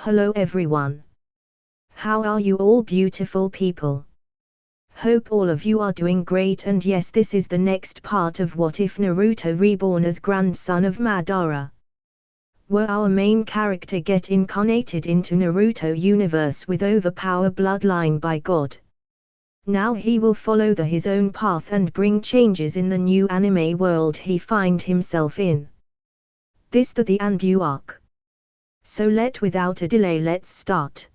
Hello everyone. How are you all beautiful people? Hope all of you are doing great, and yes, this is the next part of What If Naruto reborn as grandson of Madara. Will our main character get incarnated into Naruto universe with overpower bloodline by God? Now he will follow his own path and bring changes in the new anime world he find himself in. This the Anbu arc. So without a delay let's start.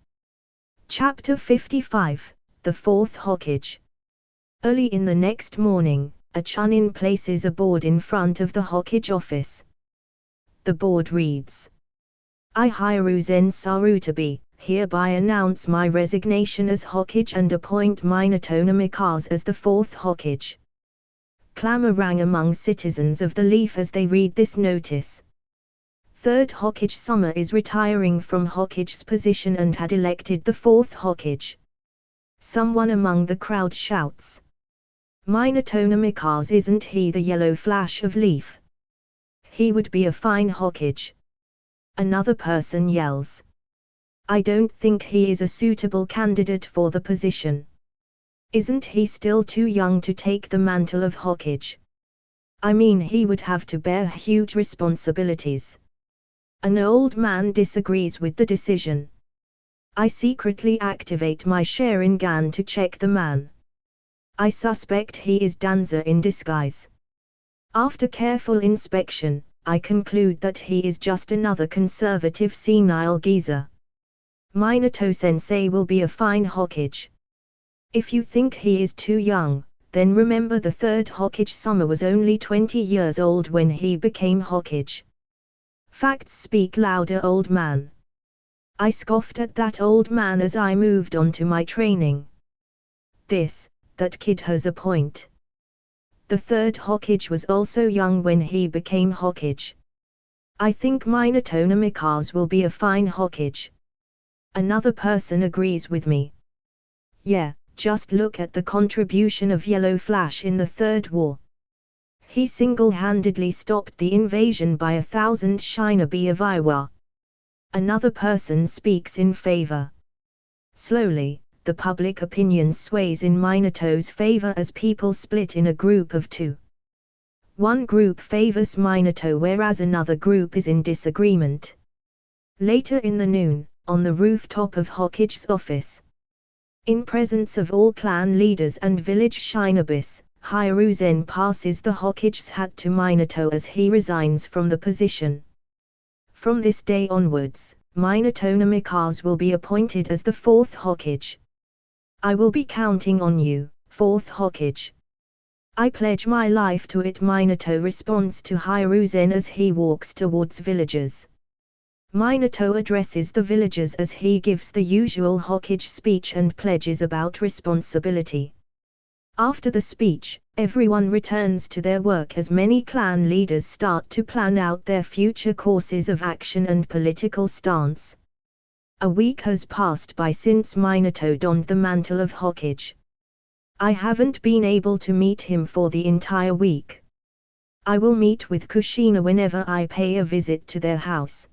Chapter 55, The Fourth Hokage. Early in the next morning, a Chunin places a board in front of the Hokage office. The board reads: I, Hiruzen Sarutabi, hereby announce my resignation as Hokage and appoint Minato Namikaze as the fourth Hokage. Clamor rang among citizens of the Leaf as they read this notice. Third Hokage Soma is retiring from Hokage's position and had elected the fourth Hokage. Someone among the crowd shouts, Minato Namikaze, isn't he the yellow flash of Leaf? He would be a fine Hokage. Another person yells, I don't think he is a suitable candidate for the position. Isn't he still too young to take the mantle of Hokage? I mean, he would have to bear huge responsibilities. An old man disagrees with the decision. I secretly activate my Sharingan to check the man. I suspect he is Danza in disguise. After careful inspection, I conclude that he is just another conservative senile geezer. Minato-sensei will be a fine Hokage. If you think he is too young, then remember the third Hokage Soma was only 20 years old when he became Hokage. Facts speak louder, old man. I scoffed at that old man as I moved on to my training. That kid has a point. The third Hokage was also young when he became Hokage. I think Minato Namikaze will be a fine Hokage. Another person agrees with me. Yeah, just look at the contribution of Yellow Flash in the Third War. He single-handedly stopped the invasion by 1,000 shinobi of Iowa. Another person speaks in favor. Slowly, the public opinion sways in Minato's favor as people split in a group of two. One group favors Minato whereas another group is in disagreement. Later in the noon, on the rooftop of Hokage's office, in presence of all clan leaders and village shinobis, Hiruzen passes the Hokage's hat to Minato as he resigns from the position. From this day onwards, Minato Namikaze will be appointed as the fourth Hokage. I will be counting on you, fourth Hokage. I pledge my life to it, Minato responds to Hiruzen as he walks towards villagers. Minato addresses the villagers as he gives the usual Hokage speech and pledges about responsibility. After the speech, everyone returns to their work as many clan leaders start to plan out their future courses of action and political stance. A week has passed by since Minato donned the mantle of Hokage. I haven't been able to meet him for the entire week. I will meet with Kushina whenever I pay a visit to their house.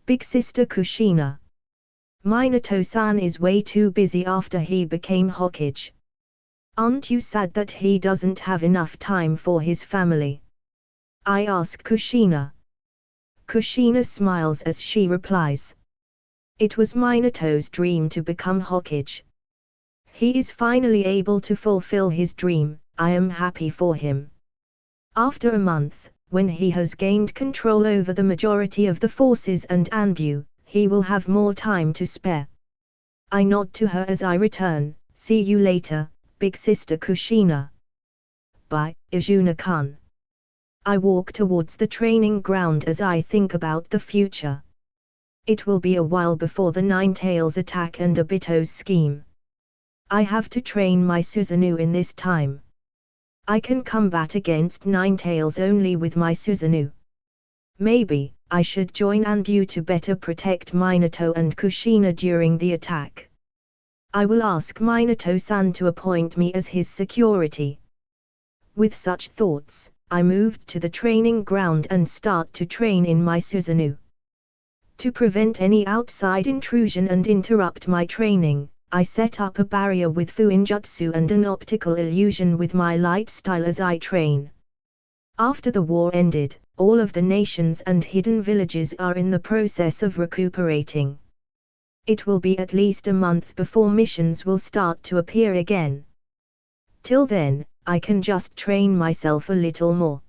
Big sister Kushina. Minato-san is way too busy after he became Hokage. Aren't you sad that he doesn't have enough time for his family? I ask Kushina. Kushina smiles as she replies. It was Minato's dream to become Hokage. He is finally able to fulfill his dream. I am happy for him. After a month, when he has gained control over the majority of the forces and Anbu, he will have more time to spare. I nod to her as I return. See you later, big sister Kushina. Bye, Izuna-kun. I walk towards the training ground as I think about the future. It will be a while before the Ninetales attack and Obito's scheme. I have to train my Susanoo in this time. I can combat against Ninetales only with my Susanoo. Maybe I should join Anbu to better protect Minato and Kushina during the attack. I will ask Minato-san to appoint me as his security. With such thoughts, I moved to the training ground and start to train in my Susanoo. To prevent any outside intrusion and interrupt my training, I set up a barrier with fuinjutsu and an optical illusion with my light style as I train. After the war ended, all of the nations and hidden villages are in the process of recuperating. It will be at least a month before missions will start to appear again. Till then, I can just train myself a little more.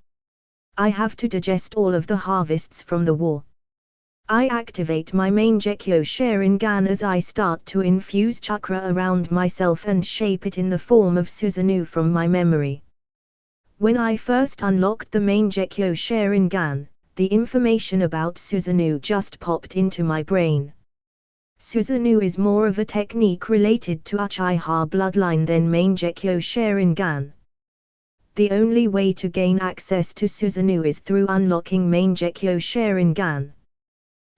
I have to digest all of the harvests from the war. I activate my main Gekyo Sharingan as I start to infuse chakra around myself and shape it in the form of Susanoo from my memory. When I first unlocked the main Gekyo Sharingan, the information about Susanoo just popped into my brain. Susanoo is more of a technique related to Uchiha bloodline than main Gekyo Sharingan. The only way to gain access to Susanoo is through unlocking main Gekyo Sharingan.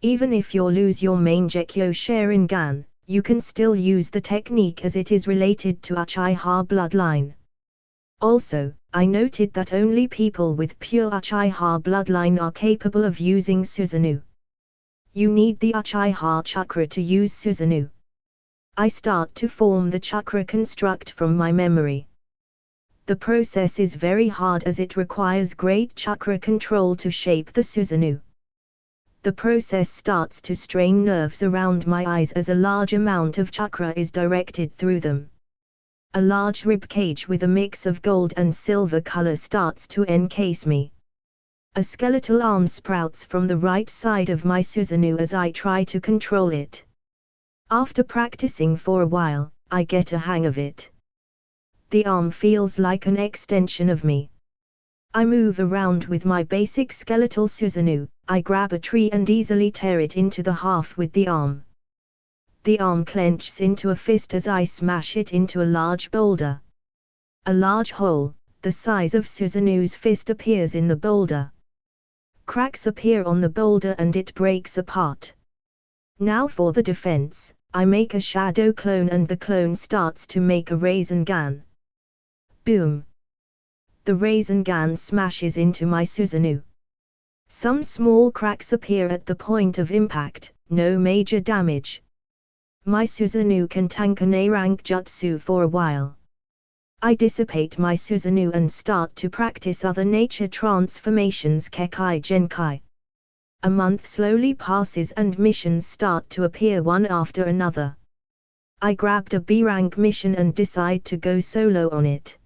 Even if you lose your main Gekyo Sharingan, you can still use the technique as it is related to Uchiha bloodline. Also, I noted that only people with pure Uchiha bloodline are capable of using Susanoo. You need the Uchiha chakra to use Susanoo. I start to form the chakra construct from my memory. The process is very hard as it requires great chakra control to shape the Susanoo. The process starts to strain nerves around my eyes as a large amount of chakra is directed through them. A large rib cage with a mix of gold and silver color starts to encase me. A skeletal arm sprouts from the right side of my Susanoo as I try to control it. After practicing for a while, I get a hang of it. The arm feels like an extension of me. I move around with my basic skeletal Susanoo. I grab a tree and easily tear it into the half with the arm. The arm clenches into a fist as I smash it into a large boulder. A large hole, the size of Susanoo's fist, appears in the boulder. Cracks appear on the boulder and it breaks apart. Now for the defense, I make a shadow clone and the clone starts to make a Rasengan. Boom! The Rasengan smashes into my Susanoo. Some small cracks appear at the point of impact, no major damage. My Susanoo can tank an A-rank jutsu for a while. I dissipate my Susanoo and start to practice other nature transformations Kekai Genkai. A month slowly passes and missions start to appear one after another. I grabbed a B-rank mission and decide to go solo on it.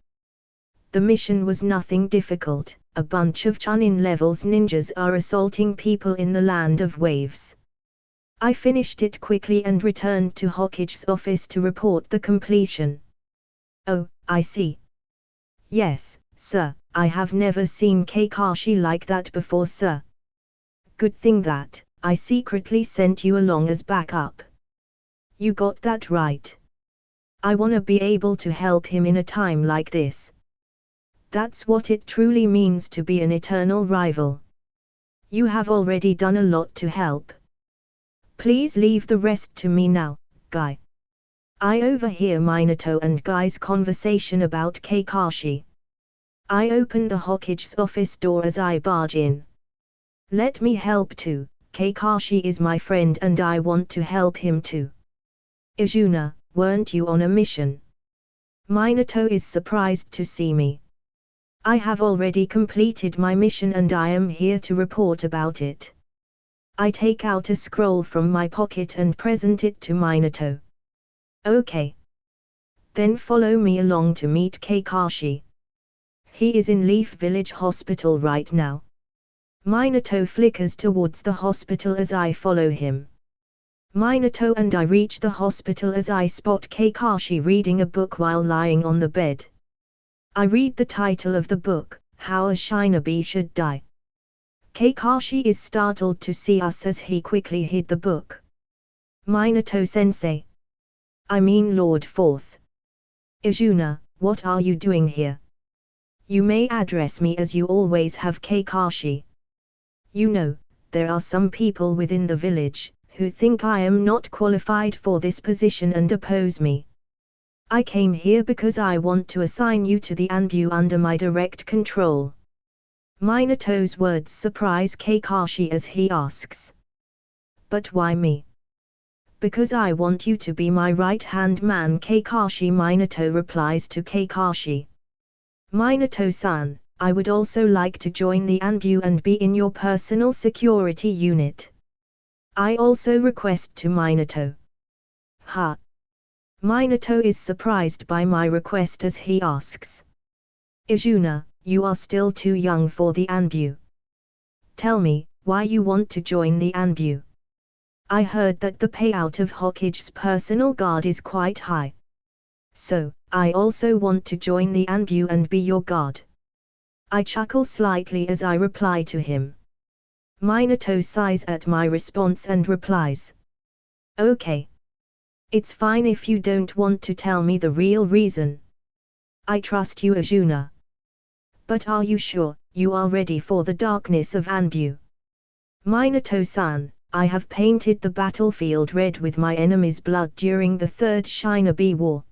The mission was nothing difficult. A bunch of Chunin levels ninjas are assaulting people in the land of waves. I finished it quickly and returned to Hokage's office to report the completion. Oh, I see. Yes, sir, I have never seen Kakashi like that before, sir. Good thing that I secretly sent you along as backup. You got that right. I wanna be able to help him in a time like this. That's what it truly means to be an eternal rival. You have already done a lot to help. Please leave the rest to me now, Guy. I overhear Minato and Guy's conversation about Kakashi. I open the Hokage's office door as I barge in. Let me help too, Kakashi is my friend and I want to help him too. Izuna, weren't you on a mission? Minato is surprised to see me. I have already completed my mission and I am here to report about it. I take out a scroll from my pocket and present it to Minato. Okay. Then follow me along to meet Kakashi. He is in Leaf Village Hospital right now. Minato flickers towards the hospital as I follow him. Minato and I reach the hospital as I spot Kakashi reading a book while lying on the bed. I read the title of the book, How a Shinobi Should Die. Kakashi is startled to see us as he quickly hid the book. Minato-sensei. I mean Lord Fourth. Izuna, what are you doing here? You may address me as you always have, Kakashi. You know, there are some people within the village, who think I am not qualified for this position and oppose me. I came here because I want to assign you to the Anbu under my direct control. Minato's words surprise Kakashi as he asks. But why me? Because I want you to be my right-hand man, Kakashi Minato replies to Kakashi. Minato-san, I would also like to join the Anbu and be in your personal security unit. I also request to Minato. Ha! Minato is surprised by my request as he asks. Izuna, you are still too young for the Anbu. Tell me, why you want to join the Anbu? I heard that the payout of Hokage's personal guard is quite high. So, I also want to join the Anbu and be your guard. I chuckle slightly as I reply to him. Minato sighs at my response and replies. Okay. It's fine if you don't want to tell me the real reason. I trust you, Izuna. But are you sure you are ready for the darkness of Anbu? Minato-san, I have painted the battlefield red with my enemy's blood during the Third Shinobi War.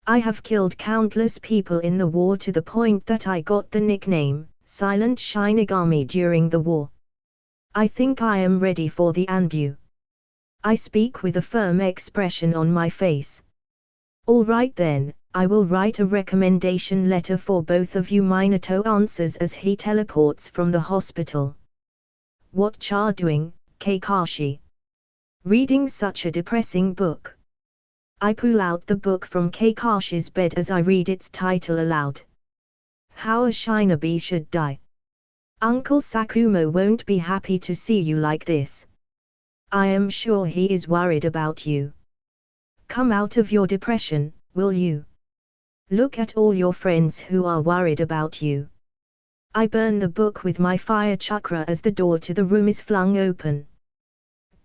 I have killed countless people in the war to the point that I got the nickname, Silent Shinigami during the war. I think I am ready for the Anbu. I speak with a firm expression on my face. All right then, I will write a recommendation letter for both of you, Minato answers as he teleports from the hospital. What you doing, Kakashi? Reading such a depressing book. I pull out the book from Kakashi's bed as I read its title aloud. How a Shinobi Should Die. Uncle Sakumo won't be happy to see you like this. I am sure he is worried about you. Come out of your depression, will you? Look at all your friends who are worried about you. I burn the book with my fire chakra as the door to the room is flung open.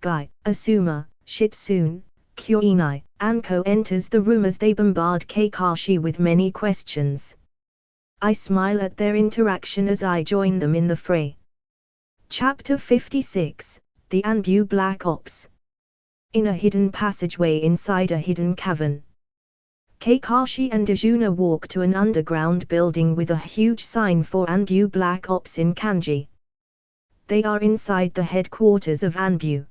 Guy, Asuma, Shitsune, Kyoinai, Anko enters the room as they bombard Kakashi with many questions. I smile at their interaction as I join them in the fray. Chapter 56, The Anbu Black Ops. In a hidden passageway inside a hidden cavern, Kakashi and Izuna walk to an underground building with a huge sign for Anbu Black Ops in kanji. They are inside the headquarters of Anbu.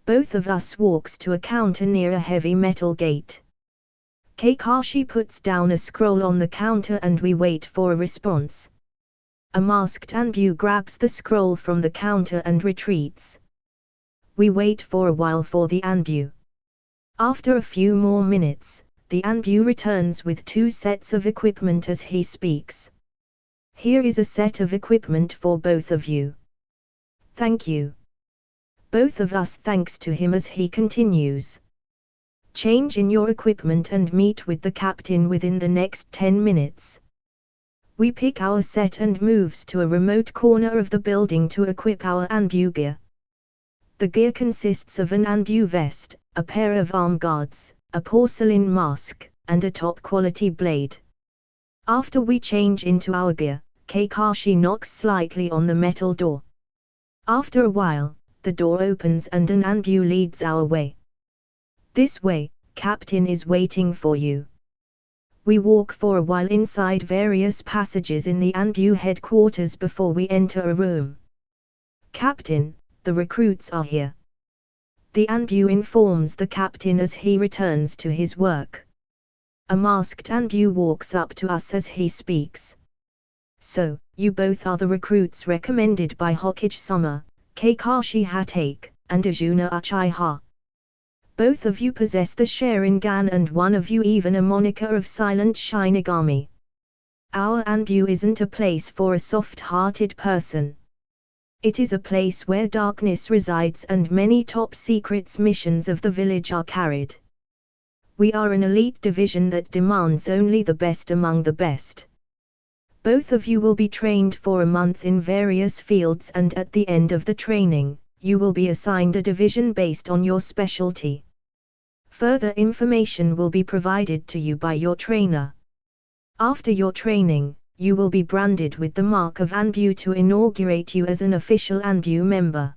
Both of us walks to a counter near a heavy metal gate. Kakashi puts down a scroll on the counter and we wait for a response. A masked Anbu grabs the scroll from the counter and retreats. We wait for a while for the Anbu. After a few more minutes, the Anbu returns with 2 sets of equipment as he speaks. Here is a set of equipment for both of you. Thank you. Both of us thanks to him as he continues. Change in your equipment and meet with the captain within the next 10 minutes. We pick our set and moves to a remote corner of the building to equip our Anbu gear. The gear consists of an Anbu vest, a pair of arm guards, a porcelain mask, and a top-quality blade. After we change into our gear, Kakashi knocks slightly on the metal door. After a while, the door opens and an Anbu leads our way. This way, Captain is waiting for you. We walk for a while inside various passages in the Anbu headquarters before we enter a room. Captain, the recruits are here. The Anbu informs the captain as he returns to his work. A masked Anbu walks up to us as he speaks. So, you both are the recruits recommended by Hokage-sama, Kakashi Hatake, and Izuna Uchiha. Both of you possess the Sharingan and one of you even a moniker of Silent Shinigami. Our Anbu isn't a place for a soft-hearted person. It is a place where darkness resides and many top-secret missions of the village are carried. We are an elite division that demands only the best among the best. Both of you will be trained for a month in various fields and at the end of the training, you will be assigned a division based on your specialty. Further information will be provided to you by your trainer. After your training, you will be branded with the mark of Anbu to inaugurate you as an official Anbu member.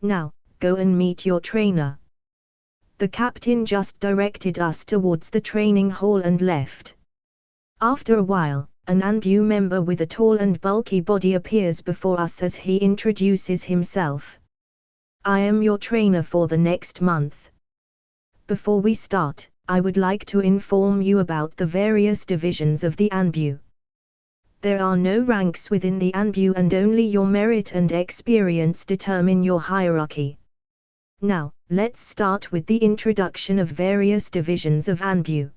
Now, go and meet your trainer. The captain just directed us towards the training hall and left. After a while, an Anbu member with a tall and bulky body appears before us as he introduces himself. I am your trainer for the next month. Before we start, I would like to inform you about the various divisions of the Anbu. There are no ranks within the Anbu and only your merit and experience determine your hierarchy. Now, let's start with the introduction of various divisions of Anbu.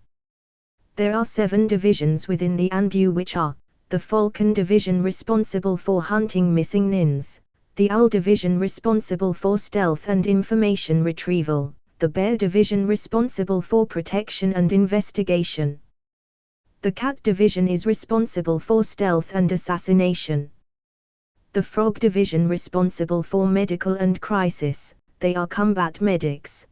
There are 7 divisions within the Anbu, which are the Falcon Division responsible for hunting missing nins, the Owl Division responsible for stealth and information retrieval, the Bear Division responsible for protection and investigation. The Cat Division is responsible for stealth and assassination. The Frog Division responsible for medical and crisis, they are combat medics.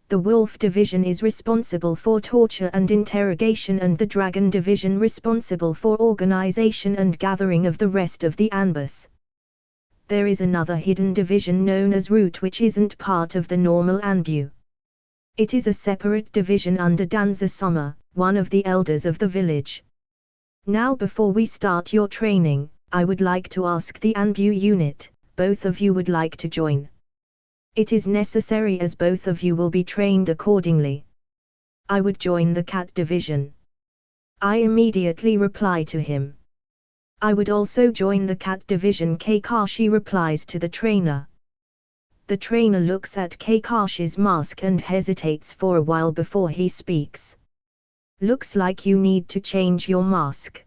The Wolf Division is responsible for torture and interrogation, and the Dragon Division responsible for organization and gathering of the rest of the Anbus. There is another hidden division known as Root, which isn't part of the normal Anbu. It is a separate division under Danza Soma, one of the elders of the village. Now, before we start your training, I would like to ask the Anbu unit, both of you would like to join. It is necessary as both of you will be trained accordingly. I would join the Cat Division. I immediately reply to him. I would also join the Cat Division. Kakashi replies to the trainer. The trainer looks at Kakashi's mask and hesitates for a while before he speaks. Looks like you need to change your mask.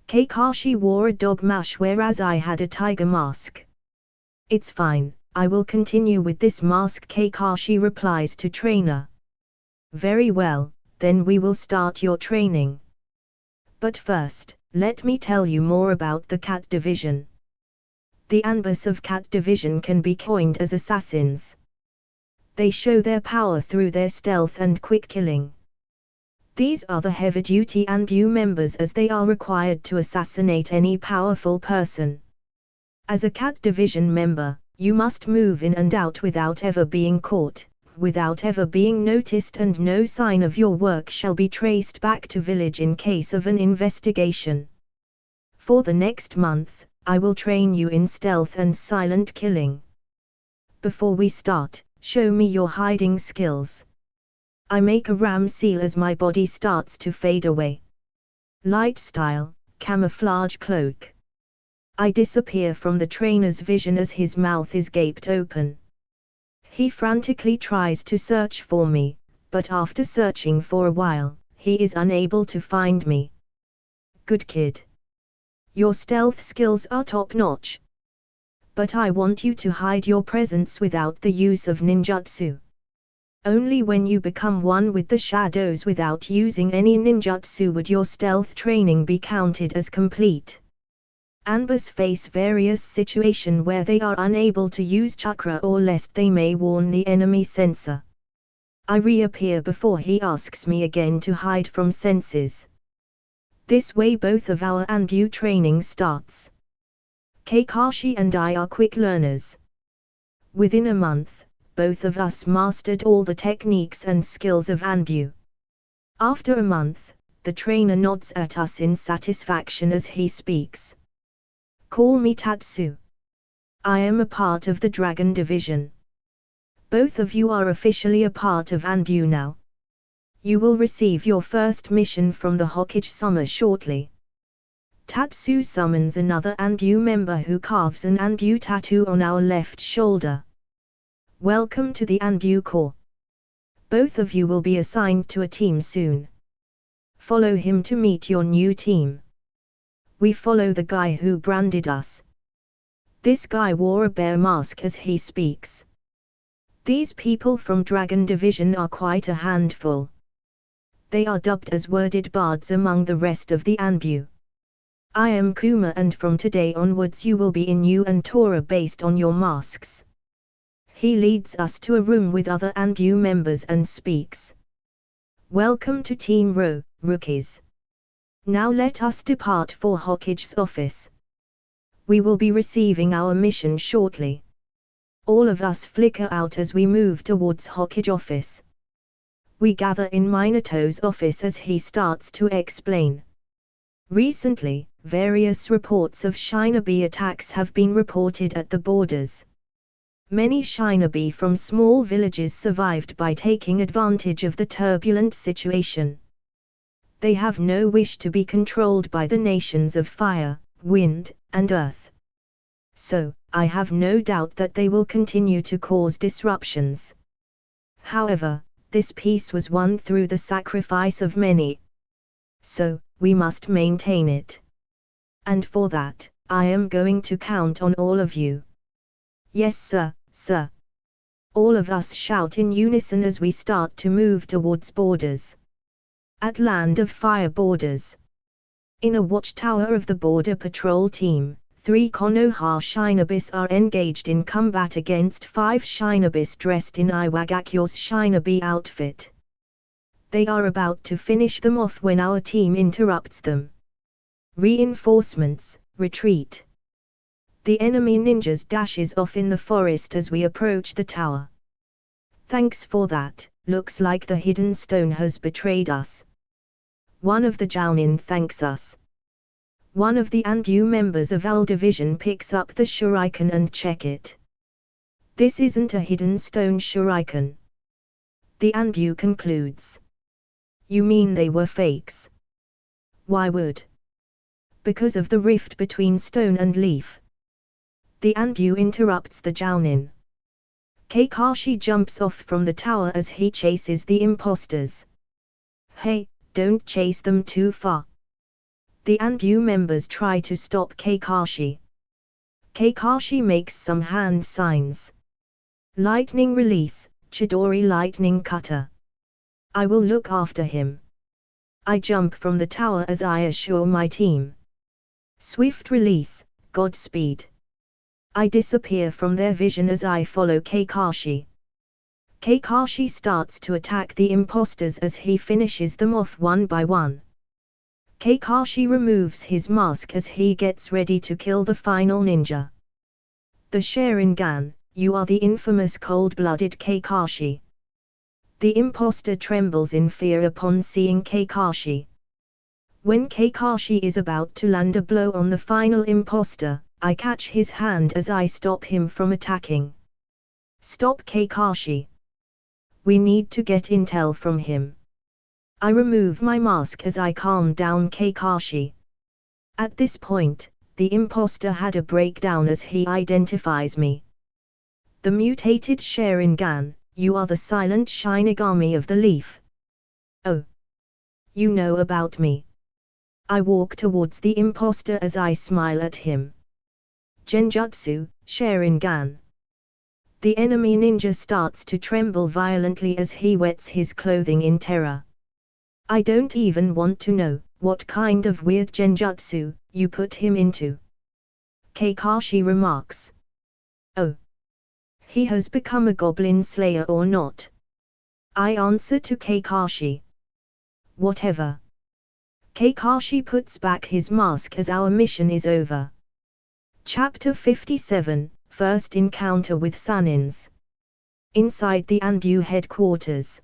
Kakashi wore a dog mask whereas I had a tiger mask. It's fine, I will continue with this mask. Kakashi replies to trainer. Very well, then we will start your training. But first, let me tell you more about the Cat Division. The Anbus of Cat Division can be coined as assassins. They show their power through their stealth and quick killing. These are the heavy-duty Anbu members, as they are required to assassinate any powerful person. As a Cat Division member, you must move in and out without ever being caught, without ever being noticed, and no sign of your work shall be traced back to village in case of an investigation. For the next month, I will train you in stealth and silent killing. Before we start, show me your hiding skills. I make a ram seal as my body starts to fade away. Light style, camouflage cloak. I disappear from the trainer's vision as his mouth is gaped open. He frantically tries to search for me, but after searching for a while, he is unable to find me. Good kid. Your stealth skills are top-notch. But I want you to hide your presence without the use of ninjutsu. Only when you become one with the shadows without using any ninjutsu would your stealth training be counted as complete. Anbus face various situations where they are unable to use chakra or lest they may warn the enemy sensor. I reappear before he asks me again to hide from senses. This way both of our Anbu training starts. Kakashi and I are quick learners. Within a month, both of us mastered all the techniques and skills of Anbu. After a month, the trainer nods at us in satisfaction as he speaks. Call me Tatsu. I am a part of the Dragon Division. Both of you are officially a part of Anbu now. You will receive your first mission from the Hokage Sama shortly. Tatsu summons another Anbu member who carves an Anbu tattoo on our left shoulder. Welcome to the Anbu Corps. Both of you will be assigned to a team soon. Follow him to meet your new team. We follow the guy who branded us. This guy wore a bear mask as he speaks. These people from Dragon Division are quite a handful. They are dubbed as worded bards among the rest of the Anbu. I am Kuma, and from today onwards you will be in Inu and Tora based on your masks. He leads us to a room with other Anbu members and speaks. Welcome to Team Ro, rookies. Now let us depart for Hokage's office. We will be receiving our mission shortly. All of us flicker out as we move towards Hokage office. We gather in Minato's office as he starts to explain. Recently, various reports of shinobi attacks have been reported at the borders. Many shinobi from small villages survived by taking advantage of the turbulent situation. They have no wish to be controlled by the nations of fire, wind, and earth. So, I have no doubt that they will continue to cause disruptions. However, this peace was won through the sacrifice of many. So, we must maintain it. And for that, I am going to count on all of you. Yes sir, sir. All of us shout in unison as we start to move towards borders. At Land of Fire borders. In a watchtower of the border patrol team, 3 Konoha shinobis are engaged in combat against 5 shinobis dressed in Iwagakyo's shinobi outfit. They are about to finish them off when our team interrupts them. Reinforcements, retreat. The enemy ninjas dashes off in the forest as we approach the tower. Thanks for that, looks like the hidden stone has betrayed us. One of the Jounin thanks us. One of the Anbu members of L division picks up the shuriken and check it. This isn't a hidden stone shuriken. The Anbu concludes. You mean they were fakes? Why would? Because of the rift between stone and leaf. The Anbu interrupts the Jounin. Kakashi jumps off from the tower as he chases the imposters. Hey, don't chase them too far. The Anbu members try to stop Kakashi. Kakashi makes some hand signs. Lightning release, Chidori lightning cutter. I will look after him. I jump from the tower as I assure my team. Swift release, Godspeed. I disappear from their vision as I follow Kakashi. Kakashi starts to attack the imposters as he finishes them off one by one. Kakashi removes his mask as he gets ready to kill the final ninja. The Sharingan, you are the infamous cold-blooded Kakashi. The imposter trembles in fear upon seeing Kakashi. When Kakashi is about to land a blow on the final imposter, I catch his hand as I stop him from attacking. Stop Kakashi. We need to get intel from him. I remove my mask as I calm down Kakashi. At this point, the imposter had a breakdown as he identifies me. The mutated Sharingan, you are the silent Shinigami of the leaf. Oh. You know about me. I walk towards the imposter as I smile at him. Genjutsu, Sharingan. The enemy ninja starts to tremble violently as he wets his clothing in terror. I don't even want to know what kind of weird genjutsu you put him into. Kakashi remarks. Oh. He has become a goblin slayer or not? I answer to Kakashi. Whatever. Kakashi puts back his mask as our mission is over. Chapter 57, First Encounter with Sanins. Inside the Anbu headquarters.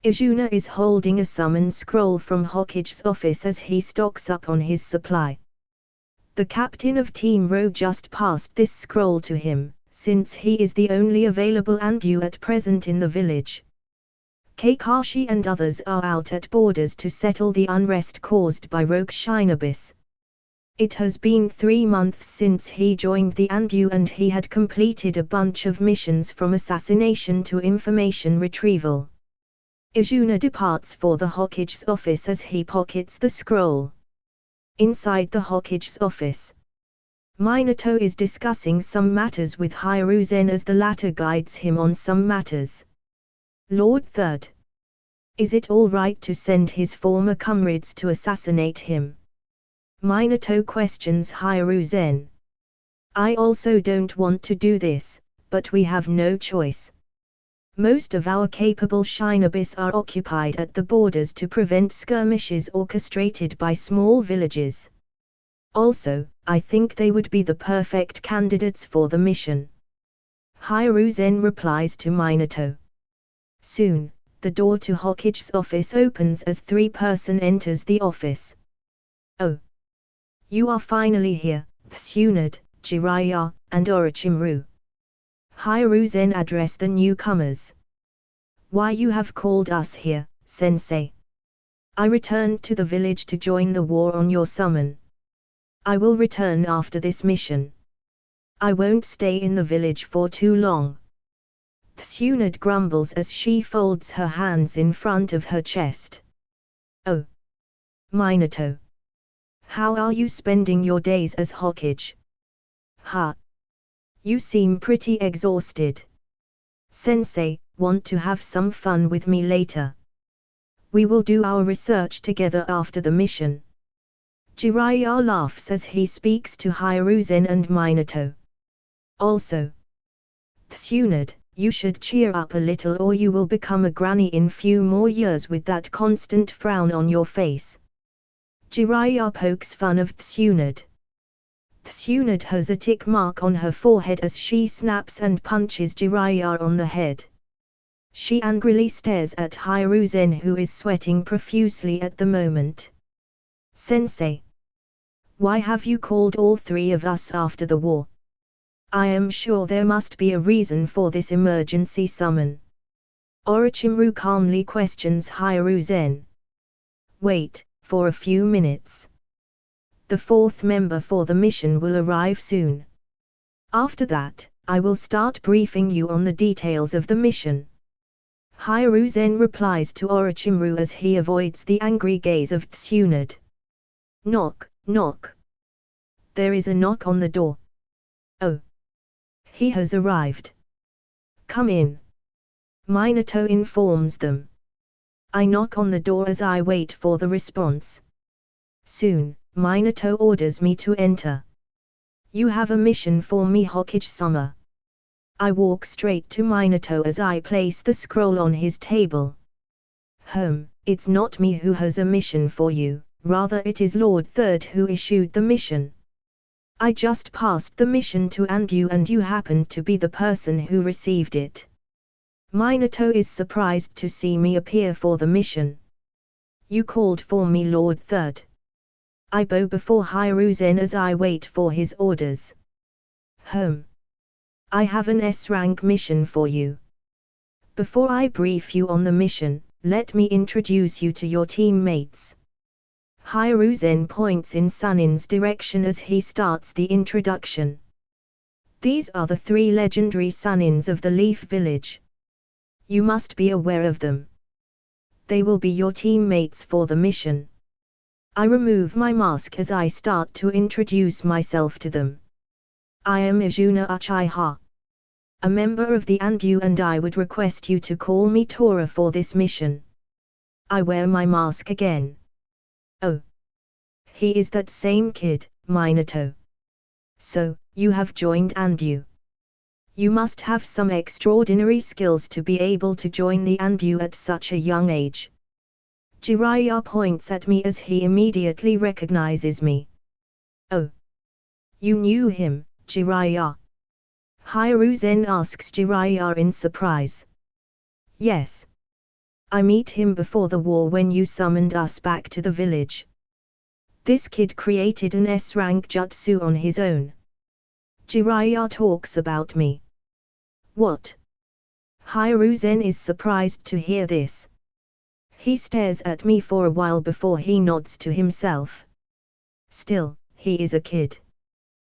Izuna is holding a summon scroll from Hokage's office as he stocks up on his supply. The captain of Team Row just passed this scroll to him, since he is the only available Anbu at present in the village. Kakashi and others are out at borders to settle the unrest caused by rogue shinobis. It has been 3 months since he joined the Anbu and he had completed a bunch of missions from assassination to information retrieval. Izuna departs for the Hokage's office as he pockets the scroll. Inside the Hokage's office, Minato is discussing some matters with Hiruzen as the latter guides him on some matters. Lord Third. Is it all right to send his former comrades to assassinate him? Minato questions Hiruzen. I also don't want to do this, but we have no choice. Most of our capable shinobis are occupied at the borders to prevent skirmishes orchestrated by small villages. Also, I think they would be the perfect candidates for the mission. Hiruzen replies to Minato. Soon, the door to Hokage's office opens as 3-person enters the office. Oh. You are finally here, Tsunade, Jiraiya, and Orochimaru. Hiruzen addressed the newcomers. Why you have called us here, sensei? I returned to the village to join the war on your summon. I will return after this mission. I won't stay in the village for too long. Tsunade grumbles as she folds her hands in front of her chest. Oh! Minato. How are you spending your days as Hokage? Ha! You seem pretty exhausted. Sensei, want to have some fun with me later? We will do our research together after the mission. Jiraiya laughs as he speaks to Hiruzen and Minato. Also, Tsunade, you should cheer up a little or you will become a granny in few more years with that constant frown on your face. Jiraiya pokes fun of Tsunade. Tsunade has a tick mark on her forehead as she snaps and punches Jiraiya on the head. She angrily stares at Hiruzen who is sweating profusely at the moment. Sensei. Why have you called all three of us after the war? I am sure there must be a reason for this emergency summon. Orochimaru calmly questions Hiruzen. Wait, for a few minutes. The fourth member for the mission will arrive soon. After that, I will start briefing you on the details of the mission. Hiruzen replies to Orochimaru as he avoids the angry gaze of Tsunade. Knock, knock. There is a knock on the door. Oh. He has arrived. Come in. Minato informs them. I knock on the door as I wait for the response. Soon, Minato orders me to enter. You have a mission for me, Hokage-sama. I walk straight to Minato as I place the scroll on his table. It's not me who has a mission for you, rather it is Lord Third who issued the mission. I just passed the mission to Anbu and you happened to be the person who received it. Minato is surprised to see me appear for the mission. You called for me, Lord Third. I bow before Hiruzen as I wait for his orders. I have an S-rank mission for you. Before I brief you on the mission, let me introduce you to your teammates. Hiruzen points in Sanin's direction as he starts the introduction. These are the three legendary Sanins of the Leaf Village. You must be aware of them. They will be your teammates for the mission. I remove my mask as I start to introduce myself to them. I am Izuna Uchiha, a member of the Anbu, and I would request you to call me Tora for this mission. I wear my mask again. Oh. He is that same kid, Minato. So, you have joined Anbu. You must have some extraordinary skills to be able to join the Anbu at such a young age. Jiraiya points at me as he immediately recognizes me. Oh. You knew him, Jiraiya? Hiruzen asks Jiraiya in surprise. Yes. I meet him before the war when you summoned us back to the village. This kid created an S-rank jutsu on his own. Jiraiya talks about me. What? Hiruzen is surprised to hear this. He stares at me for a while before he nods to himself. Still, he is a kid.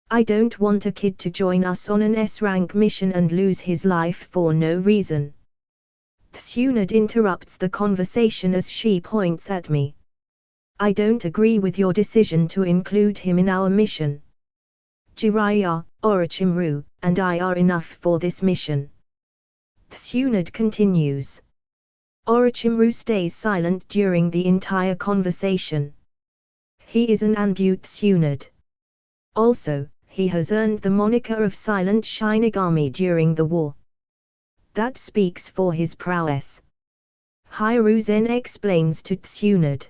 I don't want a kid to join us on an S-rank mission and lose his life for no reason. Tsunade interrupts the conversation as she points at me. I don't agree with your decision to include him in our mission. Jiraiya, Orochimaru, and I are enough for this mission. Tsunade continues. Orochimaru stays silent during the entire conversation. He is an Anbu Tsunade. Also, he has earned the moniker of Silent Shinigami during the war. That speaks for his prowess. Hiruzen explains to Tsunade.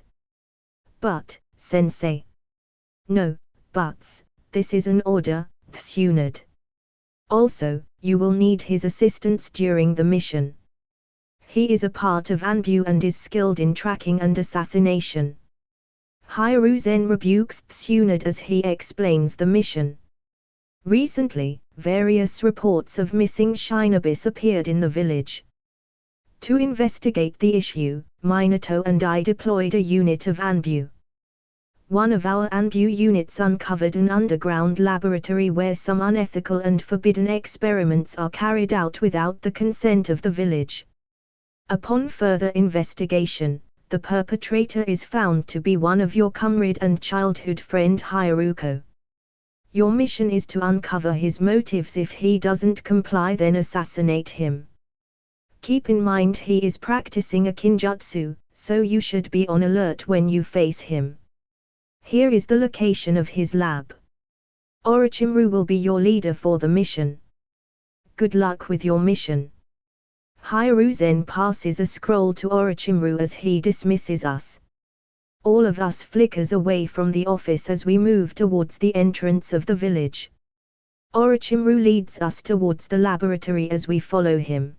But, sensei. No, buts, this is an order, Tsunade. Also, you will need his assistance during the mission. He is a part of Anbu and is skilled in tracking and assassination. Hiruzen rebukes Tsunade as he explains the mission. Recently, various reports of missing shinobis appeared in the village. To investigate the issue, Minato and I deployed a unit of Anbu. One of our Anbu units uncovered an underground laboratory where some unethical and forbidden experiments are carried out without the consent of the village. Upon further investigation, the perpetrator is found to be one of your comrade and childhood friend Haruko. Your mission is to uncover his motives. If he doesn't comply, then assassinate him. Keep in mind he is practicing a kinjutsu, so you should be on alert when you face him. Here is the location of his lab. Orochimaru will be your leader for the mission. Good luck with your mission. Hiruzen passes a scroll to Orochimaru as he dismisses us. All of us flickers away from the office as we move towards the entrance of the village. Orochimaru leads us towards the laboratory as we follow him.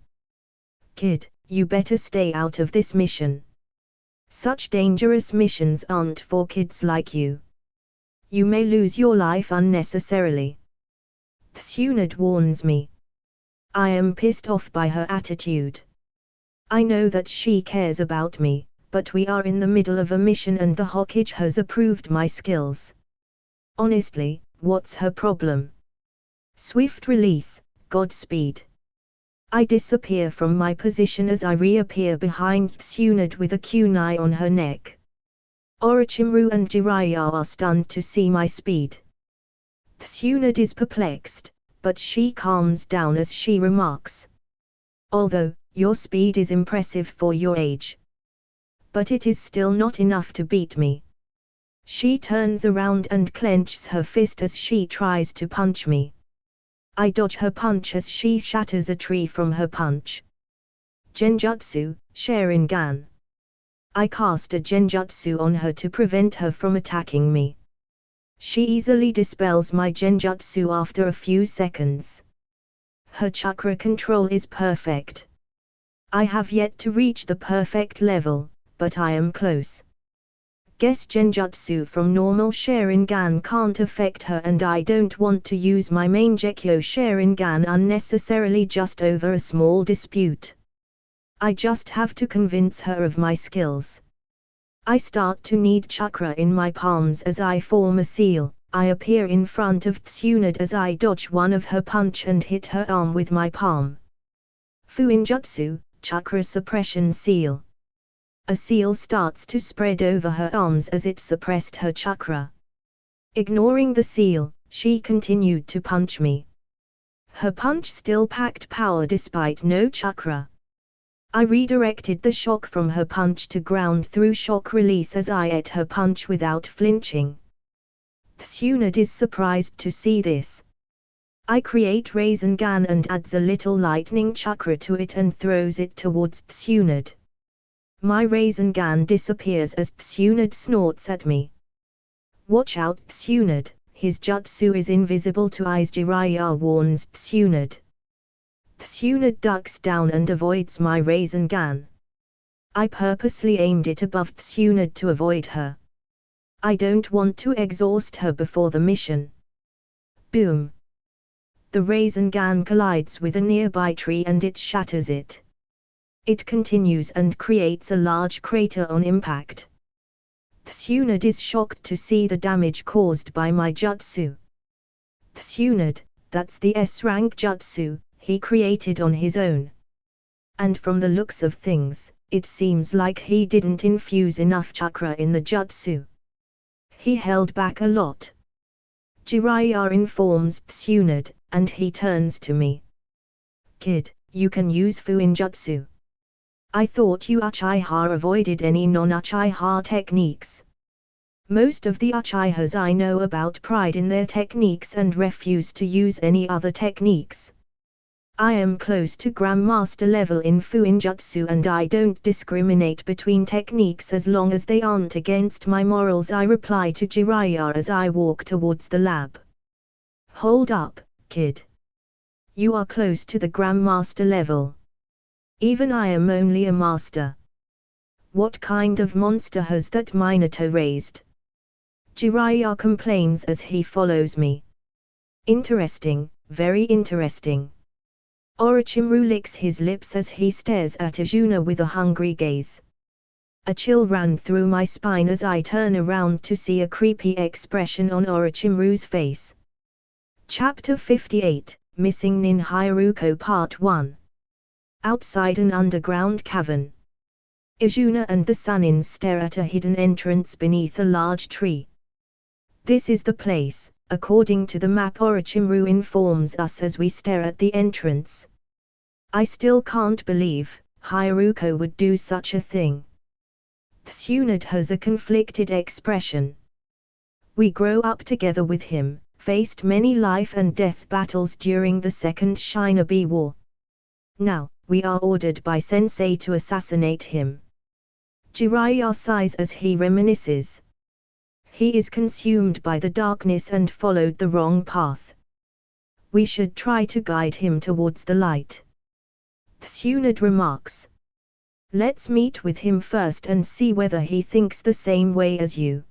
Kid, you better stay out of this mission. Such dangerous missions aren't for kids like you. You may lose your life unnecessarily. Tsunade warns me. I am pissed off by her attitude. I know that she cares about me, but we are in the middle of a mission and the Hokage has approved my skills. Honestly, what's her problem? Swift release, Godspeed. I disappear from my position as I reappear behind Tsunade with a kunai on her neck. Orochimaru and Jiraiya are stunned to see my speed. Tsunade is perplexed, but she calms down as she remarks. Although, your speed is impressive for your age. But it is still not enough to beat me. She turns around and clenches her fist as she tries to punch me. I dodge her punch as she shatters a tree from her punch. Genjutsu, Sharingan. I cast a genjutsu on her to prevent her from attacking me. She easily dispels my genjutsu after a few seconds. Her chakra control is perfect. I have yet to reach the perfect level, but I am close. Guess genjutsu from normal Sharingan can't affect her, and I don't want to use my main Gekyo Sharingan unnecessarily just over a small dispute. I just have to convince her of my skills. I start to need chakra in my palms as I form a seal. I appear in front of Tsunade as I dodge one of her punch and hit her arm with my palm. Fuinjutsu, Chakra Suppression Seal. A seal starts to spread over her arms as it suppressed her chakra. Ignoring the seal, she continued to punch me. Her punch still packed power despite no chakra. I redirected the shock from her punch to ground through shock release as I ate her punch without flinching. Tsunade is surprised to see this. I create Rasengan and adds a little lightning chakra to it and throws it towards Tsunade. My Rasengan disappears as Tsunade snorts at me. Watch out, Tsunade, his jutsu is invisible to eyes, Jiraiya warns Tsunade. Tsunade ducks down and avoids my Rasengan. I purposely aimed it above Tsunade to avoid her. I don't want to exhaust her before the mission. Boom! The Rasengan collides with a nearby tree and it shatters it. It continues and creates a large crater on impact. Tsunade is shocked to see the damage caused by my jutsu. Tsunade, that's the S-rank jutsu, he created on his own. And from the looks of things, it seems like he didn't infuse enough chakra in the jutsu. He held back a lot. Jiraiya informs Tsunade, and he turns to me. Kid, you can use Fuinjutsu. I thought you Uchiha avoided any non-Uchiha techniques. Most of the Uchihas I know about pride in their techniques and refuse to use any other techniques. I am close to Grandmaster level in Fuinjutsu and I don't discriminate between techniques as long as they aren't against my morals, I reply to Jiraiya as I walk towards the lab. Hold up, kid. You are close to the Grandmaster level. Even I am only a master. What kind of monster has that Minato raised? Jiraiya complains as he follows me. Interesting, very interesting. Orochimaru licks his lips as he stares at Izuna with a hungry gaze. A chill ran through my spine as I turn around to see a creepy expression on Orochimaru's face. Chapter 58, Missing Nin Haruko Part 1. Outside an underground cavern, Izuna and the Sanins stare at a hidden entrance beneath a large tree. This is the place, according to the map Orochimaru informs us as we stare at the entrance. I still can't believe Haruko would do such a thing. Tsunade has a conflicted expression. We grow up together with him, faced many life and death battles during the Second Shinobi War. Now, we are ordered by Sensei to assassinate him. Jiraiya sighs as he reminisces. He is consumed by the darkness and followed the wrong path. We should try to guide him towards the light. Tsunade remarks. Let's meet with him first and see whether he thinks the same way as you.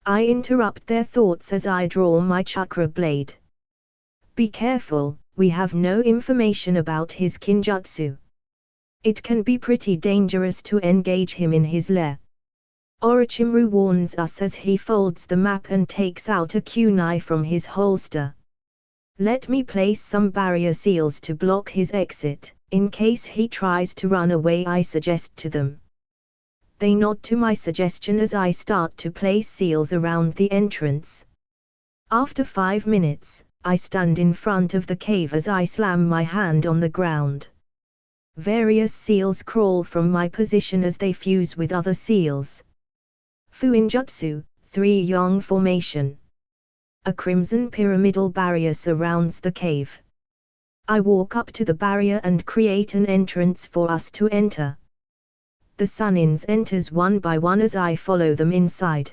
I interrupt their thoughts as I draw my chakra blade. Be careful, we have no information about his kinjutsu. It can be pretty dangerous to engage him in his lair. Orochimaru warns us as he folds the map and takes out a kunai from his holster. Let me place some barrier seals to block his exit, in case he tries to run away, I suggest to them. They nod to my suggestion as I start to place seals around the entrance. After 5 minutes, I stand in front of the cave as I slam my hand on the ground. Various seals crawl from my position as they fuse with other seals. Fuinjutsu, 3-yang formation. A crimson pyramidal barrier surrounds the cave. I walk up to the barrier and create an entrance for us to enter. The Sanins enters one by one as I follow them inside.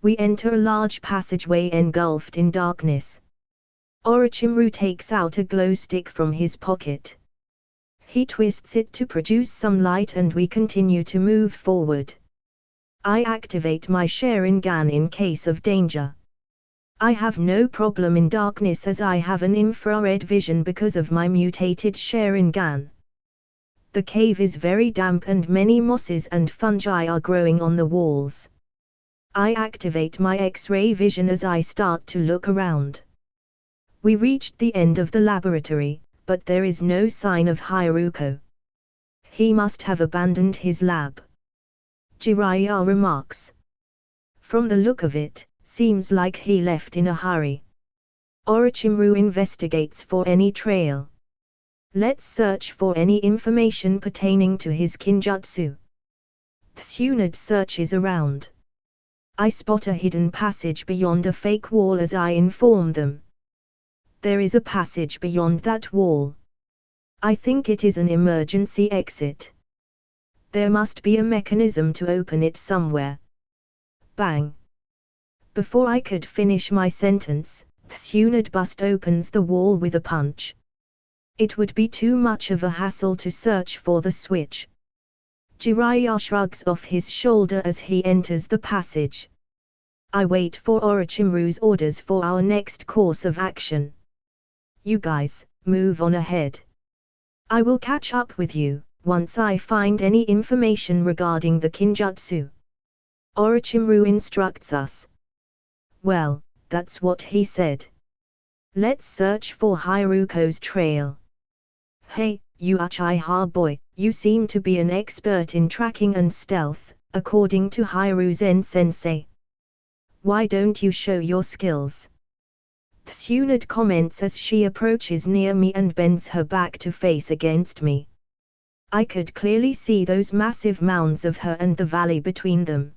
We enter a large passageway engulfed in darkness. Orochimaru takes out a glow stick from his pocket. He twists it to produce some light and we continue to move forward. I activate my Sharingan in case of danger. I have no problem in darkness as I have an infrared vision because of my mutated Sharingan. The cave is very damp and many mosses and fungi are growing on the walls. I activate my X-ray vision as I start to look around. We reached the end of the laboratory, but there is no sign of Haruko. He must have abandoned his lab. Jiraiya remarks. From the look of it, seems like he left in a hurry. Orochimaru investigates for any trail. Let's search for any information pertaining to his kinjutsu. Tsunade searches around. I spot a hidden passage beyond a fake wall as I inform them. There is a passage beyond that wall. I think it is an emergency exit. There must be a mechanism to open it somewhere. Bang! Before I could finish my sentence, Tsunade bust opens the wall with a punch. It would be too much of a hassle to search for the switch. Jiraiya shrugs off his shoulder as he enters the passage. I wait for Orochimaru's orders for our next course of action. You guys, move on ahead. I will catch up with you, once I find any information regarding the kinjutsu. Orochimaru instructs us. Well, that's what he said. Let's search for Haruko's trail. Hey, you Uchiha boy, you seem to be an expert in tracking and stealth, according to Hiruzen sensei. Why don't you show your skills? Tsunade comments as she approaches near me and bends her back to face against me. I could clearly see those massive mounds of her and the valley between them.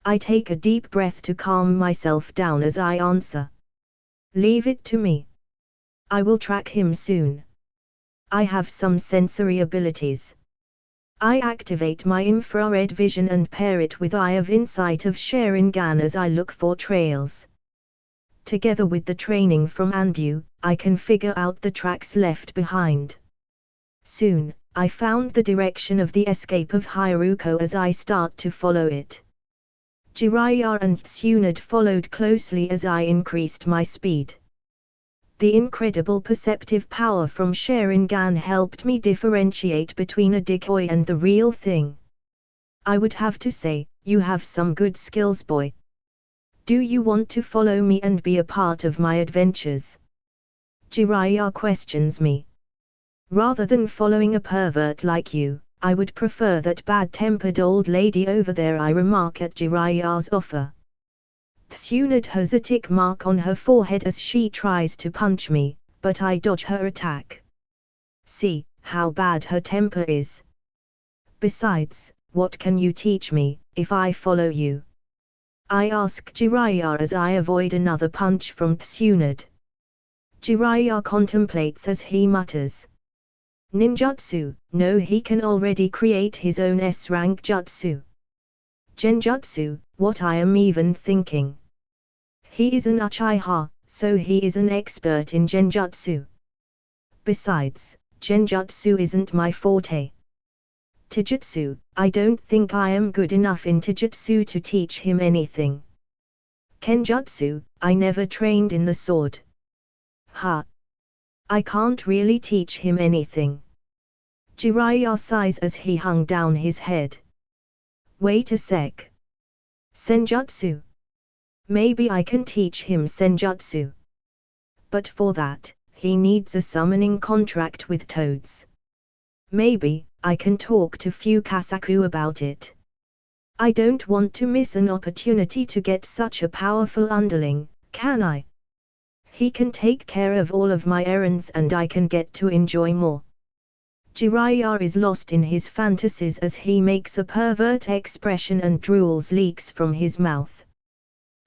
I take a deep breath to calm myself down as I answer. Leave it to me. I will track him soon. I have some sensory abilities. I activate my infrared vision and pair it with Eye of Insight of Sharingan as I look for trails. Together with the training from Anbu, I can figure out the tracks left behind. Soon, I found the direction of the escape of Haruko as I start to follow it. Jiraiya and Tsunade followed closely as I increased my speed. The incredible perceptive power from Sharingan helped me differentiate between a decoy and the real thing. I would have to say, you have some good skills, boy. Do you want to follow me and be a part of my adventures? Jiraiya questions me. Rather than following a pervert like you, I would prefer that bad-tempered old lady over there, I remark at Jiraiya's offer. Tsunade has a tick mark on her forehead as she tries to punch me, but I dodge her attack. See how bad her temper is. Besides, what can you teach me, if I follow you? I ask Jiraiya as I avoid another punch from Tsunade. Jiraiya contemplates as he mutters. Ninjutsu, no, he can already create his own S-rank jutsu. Genjutsu, what I am even thinking. He is an Uchiha, so he is an expert in Genjutsu. Besides, Genjutsu isn't my forte. Taijutsu, I don't think I am good enough in Taijutsu to teach him anything. Kenjutsu, I never trained in the sword. I can't really teach him anything. Jiraiya sighs as he hung down his head. Wait a sec. Senjutsu. Maybe I can teach him Senjutsu. But for that, he needs a summoning contract with toads. Maybe I can talk to Fukasaku about it. I don't want to miss an opportunity to get such a powerful underling, can I? He can take care of all of my errands and I can get to enjoy more. Jiraiya is lost in his fantasies as he makes a pervert expression and drools leaks from his mouth.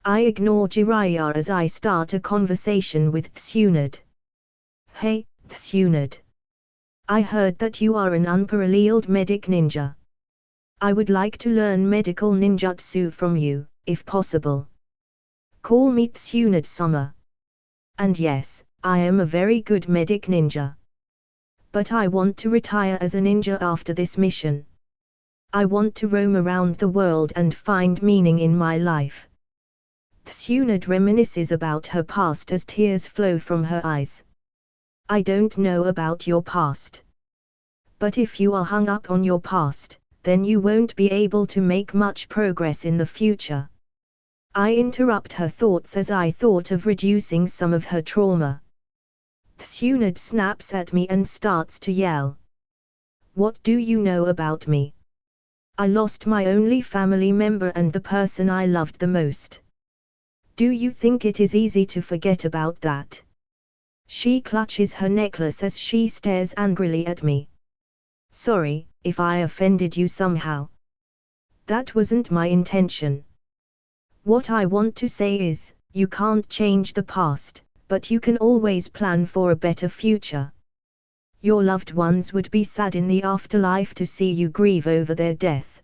I ignore Jiraiya as I start a conversation with Tsunade. Hey, Tsunade. I heard that you are an unparalleled medic ninja. I would like to learn medical ninjutsu from you, if possible. Call me Tsunade-sama. And yes, I am a very good medic ninja. But I want to retire as a ninja after this mission. I want to roam around the world and find meaning in my life. Tsunade reminisces about her past as tears flow from her eyes. I don't know about your past. But if you are hung up on your past, then you won't be able to make much progress in the future. I interrupt her thoughts as I thought of reducing some of her trauma. Tsunade snaps at me and starts to yell. What do you know about me? I lost my only family member and the person I loved the most. Do you think it is easy to forget about that? She clutches her necklace as she stares angrily at me. Sorry, if I offended you somehow. That wasn't my intention. What I want to say is, you can't change the past, but you can always plan for a better future. Your loved ones would be sad in the afterlife to see you grieve over their death.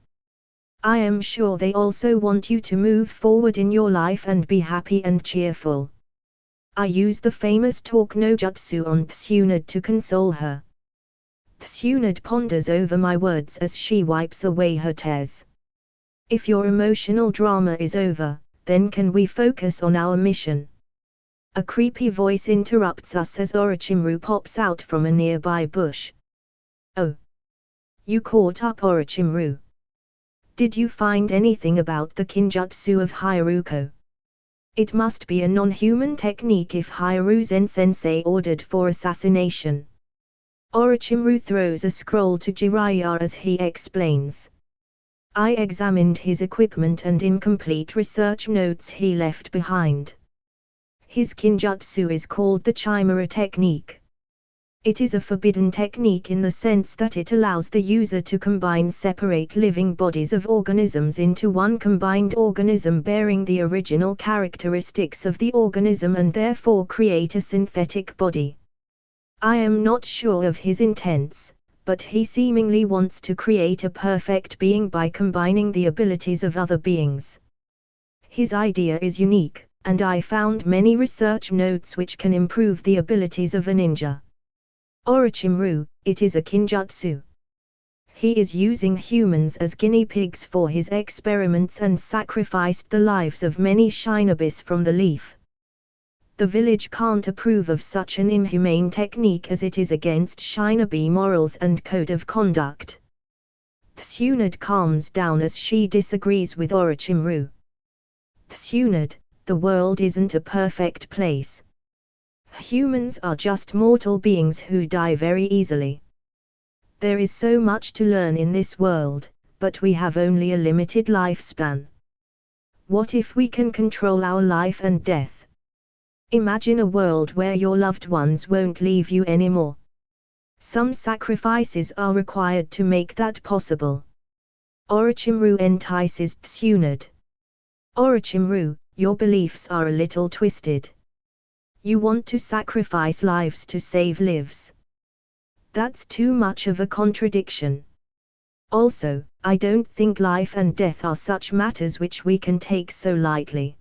I am sure they also want you to move forward in your life and be happy and cheerful. I use the famous talk no jutsu on Tsunade to console her. Tsunade ponders over my words as she wipes away her tears. If your emotional drama is over, then can we focus on our mission? A creepy voice interrupts us as Orochimaru pops out from a nearby bush. Oh! You caught up, Orochimaru. Did you find anything about the kinjutsu of Haruko? It must be a non-human technique if Hiruzen-sensei ordered for assassination. Orochimaru throws a scroll to Jiraiya as he explains. I examined his equipment and incomplete research notes he left behind. His kinjutsu is called the Chimera technique. It is a forbidden technique in the sense that it allows the user to combine separate living bodies of organisms into one combined organism bearing the original characteristics of the organism and therefore create a synthetic body. I am not sure of his intents, but he seemingly wants to create a perfect being by combining the abilities of other beings. His idea is unique, and I found many research notes which can improve the abilities of a ninja. Orochimaru, it is a kinjutsu. He is using humans as guinea pigs for his experiments and sacrificed the lives of many shinobis from the leaf. The village can't approve of such an inhumane technique as it is against shinobi morals and code of conduct. Tsunade calms down as she disagrees with Orochimaru. Tsunade, the world isn't a perfect place. Humans are just mortal beings who die very easily. There is so much to learn in this world, but we have only a limited lifespan. What if we can control our life and death? Imagine a world where your loved ones won't leave you anymore. Some sacrifices are required to make that possible. Orochimaru entices Tsunade. Orochimaru, your beliefs are a little twisted. You want to sacrifice lives to save lives. That's too much of a contradiction. Also, I don't think life and death are such matters which we can take so lightly.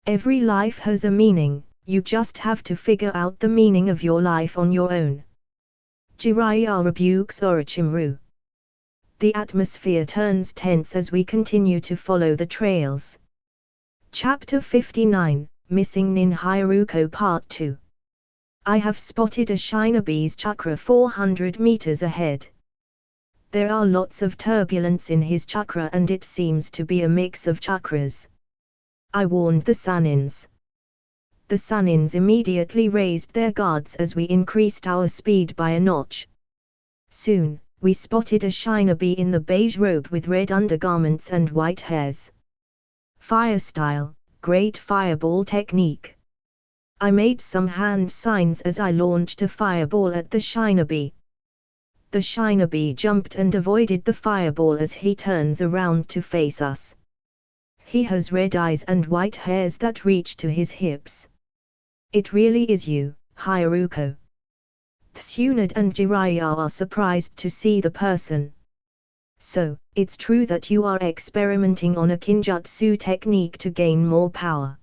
Every life has a meaning, you just have to figure out the meaning of your life on your own. Jiraiya rebukes Orochimaru. The atmosphere turns tense as we continue to follow the trails. Chapter 59, Missing Nin Haruko Part 2. I have spotted a shinobi's chakra 400 meters ahead. There are lots of turbulence in his chakra and it seems to be a mix of chakras. I warned the Sanins. The Sanins immediately raised their guards as we increased our speed by a notch. Soon, we spotted a shinobi in the beige robe with red undergarments and white hairs. Fire style, great fireball technique. I made some hand signs as I launched a fireball at the shinobi. The shinobi jumped and avoided the fireball as he turns around to face us. He has red eyes and white hairs that reach to his hips. It really is you, Haruko. Tsunade and Jiraiya are surprised to see the person. So, it's true that you are experimenting on a kinjutsu technique to gain more power.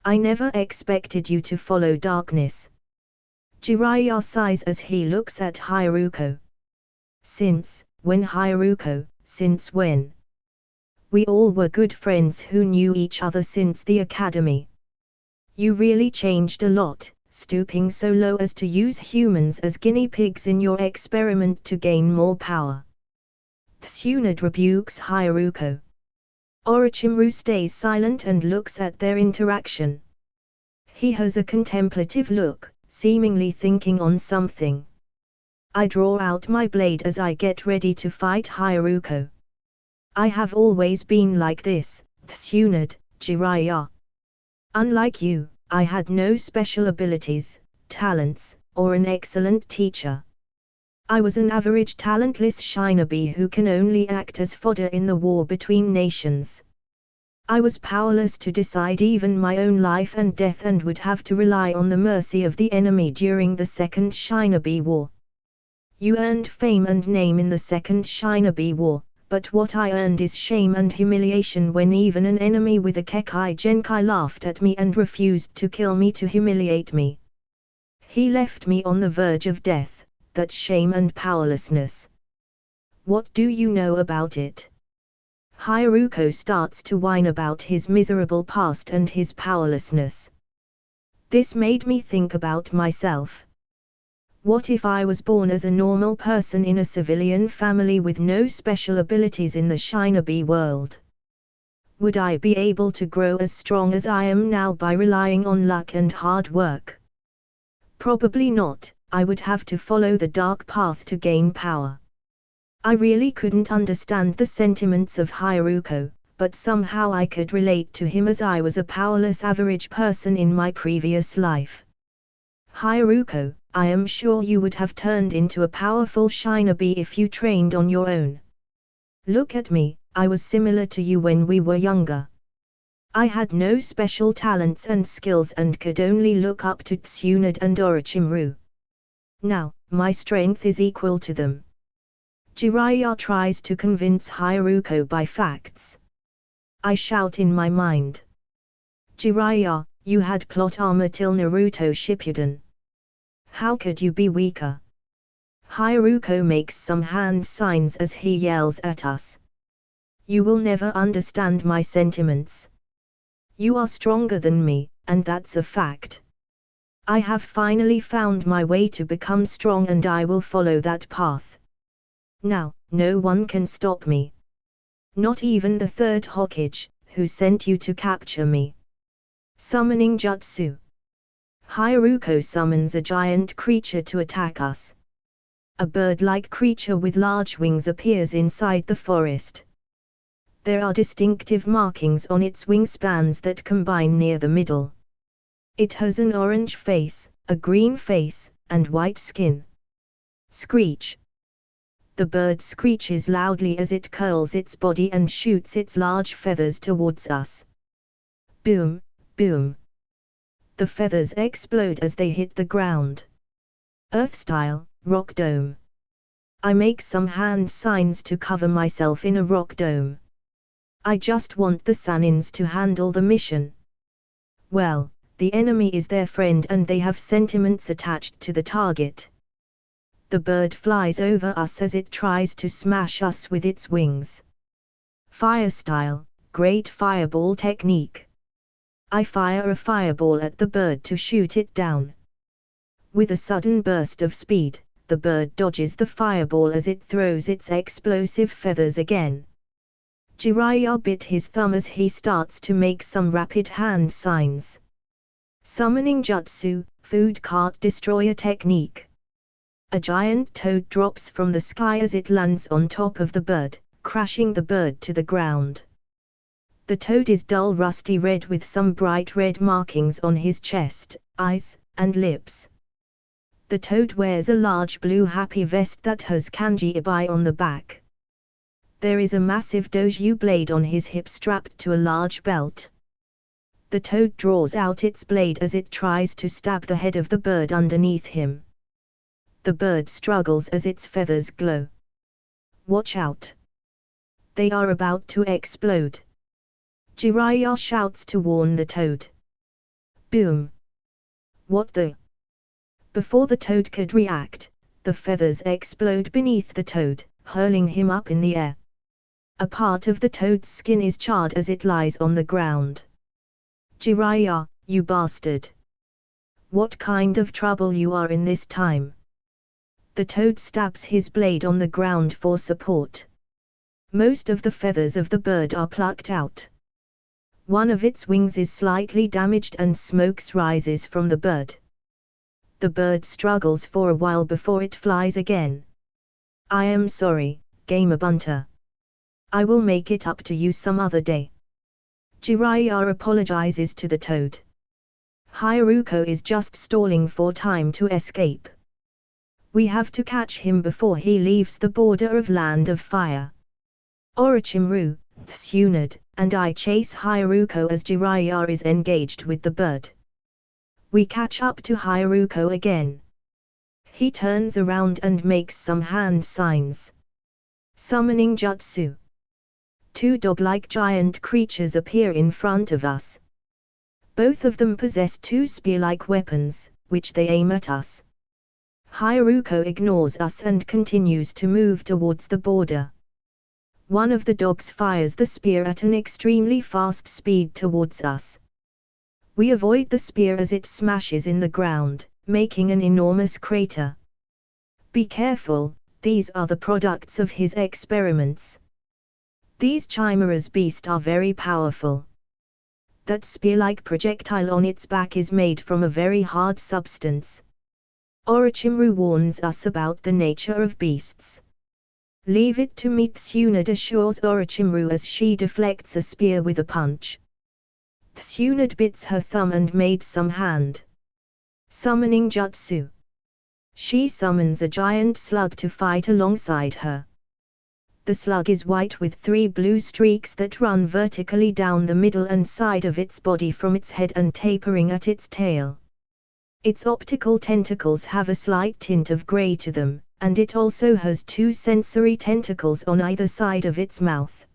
I never expected you to follow darkness. Jiraiya sighs as he looks at Haruko. Since when, Haruko, since when? We all were good friends who knew each other since the academy. You really changed a lot, stooping so low as to use humans as guinea pigs in your experiment to gain more power. Tsunade rebukes Haruko. Orochimaru stays silent and looks at their interaction. He has a contemplative look, seemingly thinking on something. I draw out my blade as I get ready to fight Haruko. I have always been like this, Tsunade, Jiraiya. Unlike you, I had no special abilities, talents, or an excellent teacher. I was an average talentless shinobi who can only act as fodder in the war between nations. I was powerless to decide even my own life and death and would have to rely on the mercy of the enemy during the Second Shinobi War. You earned fame and name in the Second Shinobi War, but what I earned is shame and humiliation when even an enemy with a Kekai Genkai laughed at me and refused to kill me to humiliate me. He left me on the verge of death. That's shame and powerlessness. What do you know about it? Haruko starts to whine about his miserable past and his powerlessness. This made me think about myself. What if I was born as a normal person in a civilian family with no special abilities in the shinobi world? Would I be able to grow as strong as I am now by relying on luck and hard work? Probably not. I would have to follow the dark path to gain power. I really couldn't understand the sentiments of Haruko, but somehow I could relate to him as I was a powerless average person in my previous life. Haruko, I am sure you would have turned into a powerful shinobi if you trained on your own. Look at me, I was similar to you when we were younger. I had no special talents and skills and could only look up to Tsunade and Orochimaru. Now, my strength is equal to them. Jiraiya tries to convince Haruko by facts. I shout in my mind. Jiraiya, you had plot armor till Naruto Shippuden. How could you be weaker? Haruko makes some hand signs as he yells at us. You will never understand my sentiments. You are stronger than me, and that's a fact. I have finally found my way to become strong and I will follow that path. Now, no one can stop me. Not even the third Hokage, who sent you to capture me. Summoning Jutsu. Haruko summons a giant creature to attack us. A bird-like creature with large wings appears inside the forest. There are distinctive markings on its wingspans that combine near the middle. It has an orange face, a green face, and white skin. Screech. The bird screeches loudly as it curls its body and shoots its large feathers towards us. Boom, boom. The feathers explode as they hit the ground. Earth-style, rock dome. I make some hand signs to cover myself in a rock dome. I just want the Sanins to handle the mission. Well, the enemy is their friend and they have sentiments attached to the target. The bird flies over us as it tries to smash us with its wings. Fire style, great fireball technique. I fire a fireball at the bird to shoot it down. With a sudden burst of speed, the bird dodges the fireball as it throws its explosive feathers again. Jiraiya bit his thumb as he starts to make some rapid hand signs. Summoning Jutsu, food cart destroyer technique. A giant toad drops from the sky as it lands on top of the bird, crashing the bird to the ground. The toad is dull rusty red with some bright red markings on his chest, eyes, and lips. The toad wears a large blue happy vest that has kanji Ibai on the back. There is a massive doju blade on his hip strapped to a large belt. The toad draws out its blade as it tries to stab the head of the bird underneath him. The bird struggles as its feathers glow. Watch out! They are about to explode. Jiraiya shouts to warn the toad. Boom! What the? Before the toad could react, the feathers explode beneath the toad, hurling him up in the air. A part of the toad's skin is charred as it lies on the ground. Jiraiya, you bastard! What kind of trouble you are in this time? The toad stabs his blade on the ground for support. Most of the feathers of the bird are plucked out. One of its wings is slightly damaged and smoke rises from the bird. The bird struggles for a while before it flies again. I am sorry, Gamabunter. I will make it up to you some other day. Jiraiya apologizes to the toad. Haruko is just stalling for time to escape. We have to catch him before he leaves the border of Land of Fire. Orochimaru, Tsunade, and I chase Haruko as Jiraiya is engaged with the bird. We catch up to Haruko again. He turns around and makes some hand signs. Summoning Jutsu. Two dog-like giant creatures appear in front of us. Both of them possess two spear-like weapons, which they aim at us. Haruko ignores us and continues to move towards the border. One of the dogs fires the spear at an extremely fast speed towards us. We avoid the spear as it smashes in the ground, making an enormous crater. Be careful, these are the products of his experiments. These Chimera's beasts are very powerful. That spear-like projectile on its back is made from a very hard substance. Orochimaru warns us about the nature of beasts. Leave it to me, Tsunade assures Orochimaru as she deflects a spear with a punch. Tsunade bits her thumb and made some hand. Summoning Jutsu. She summons a giant slug to fight alongside her. The slug is white with 3 blue streaks that run vertically down the middle and side of its body from its head and tapering at its tail. Its optical tentacles have a slight tint of gray to them, and it also has 2 sensory tentacles on either side of its mouth.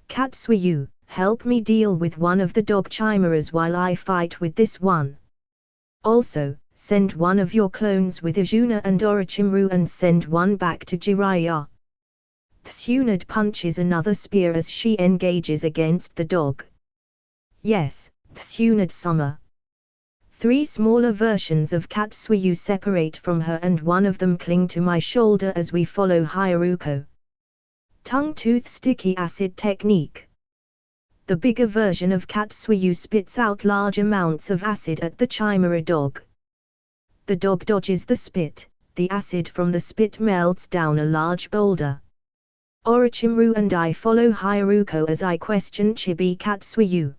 Katsuyu, help me deal with one of the dog chimeras while I fight with this one. Also, send one of your clones with Izuna and Orochimaru and send one back to Jiraiya. Tsunade punches another spear as she engages against the dog. Yes, Tsunade-sama, 3 smaller versions of Katsuyu separate from her and one of them cling to my shoulder as we follow Haruko. Tongue-tooth sticky acid technique. The bigger version of Katsuyu spits out large amounts of acid at the chimera dog. The dog dodges the spit, the acid from the spit melts down a large boulder. Orochimaru and I follow Haruko as I question Chibi Katsuyu.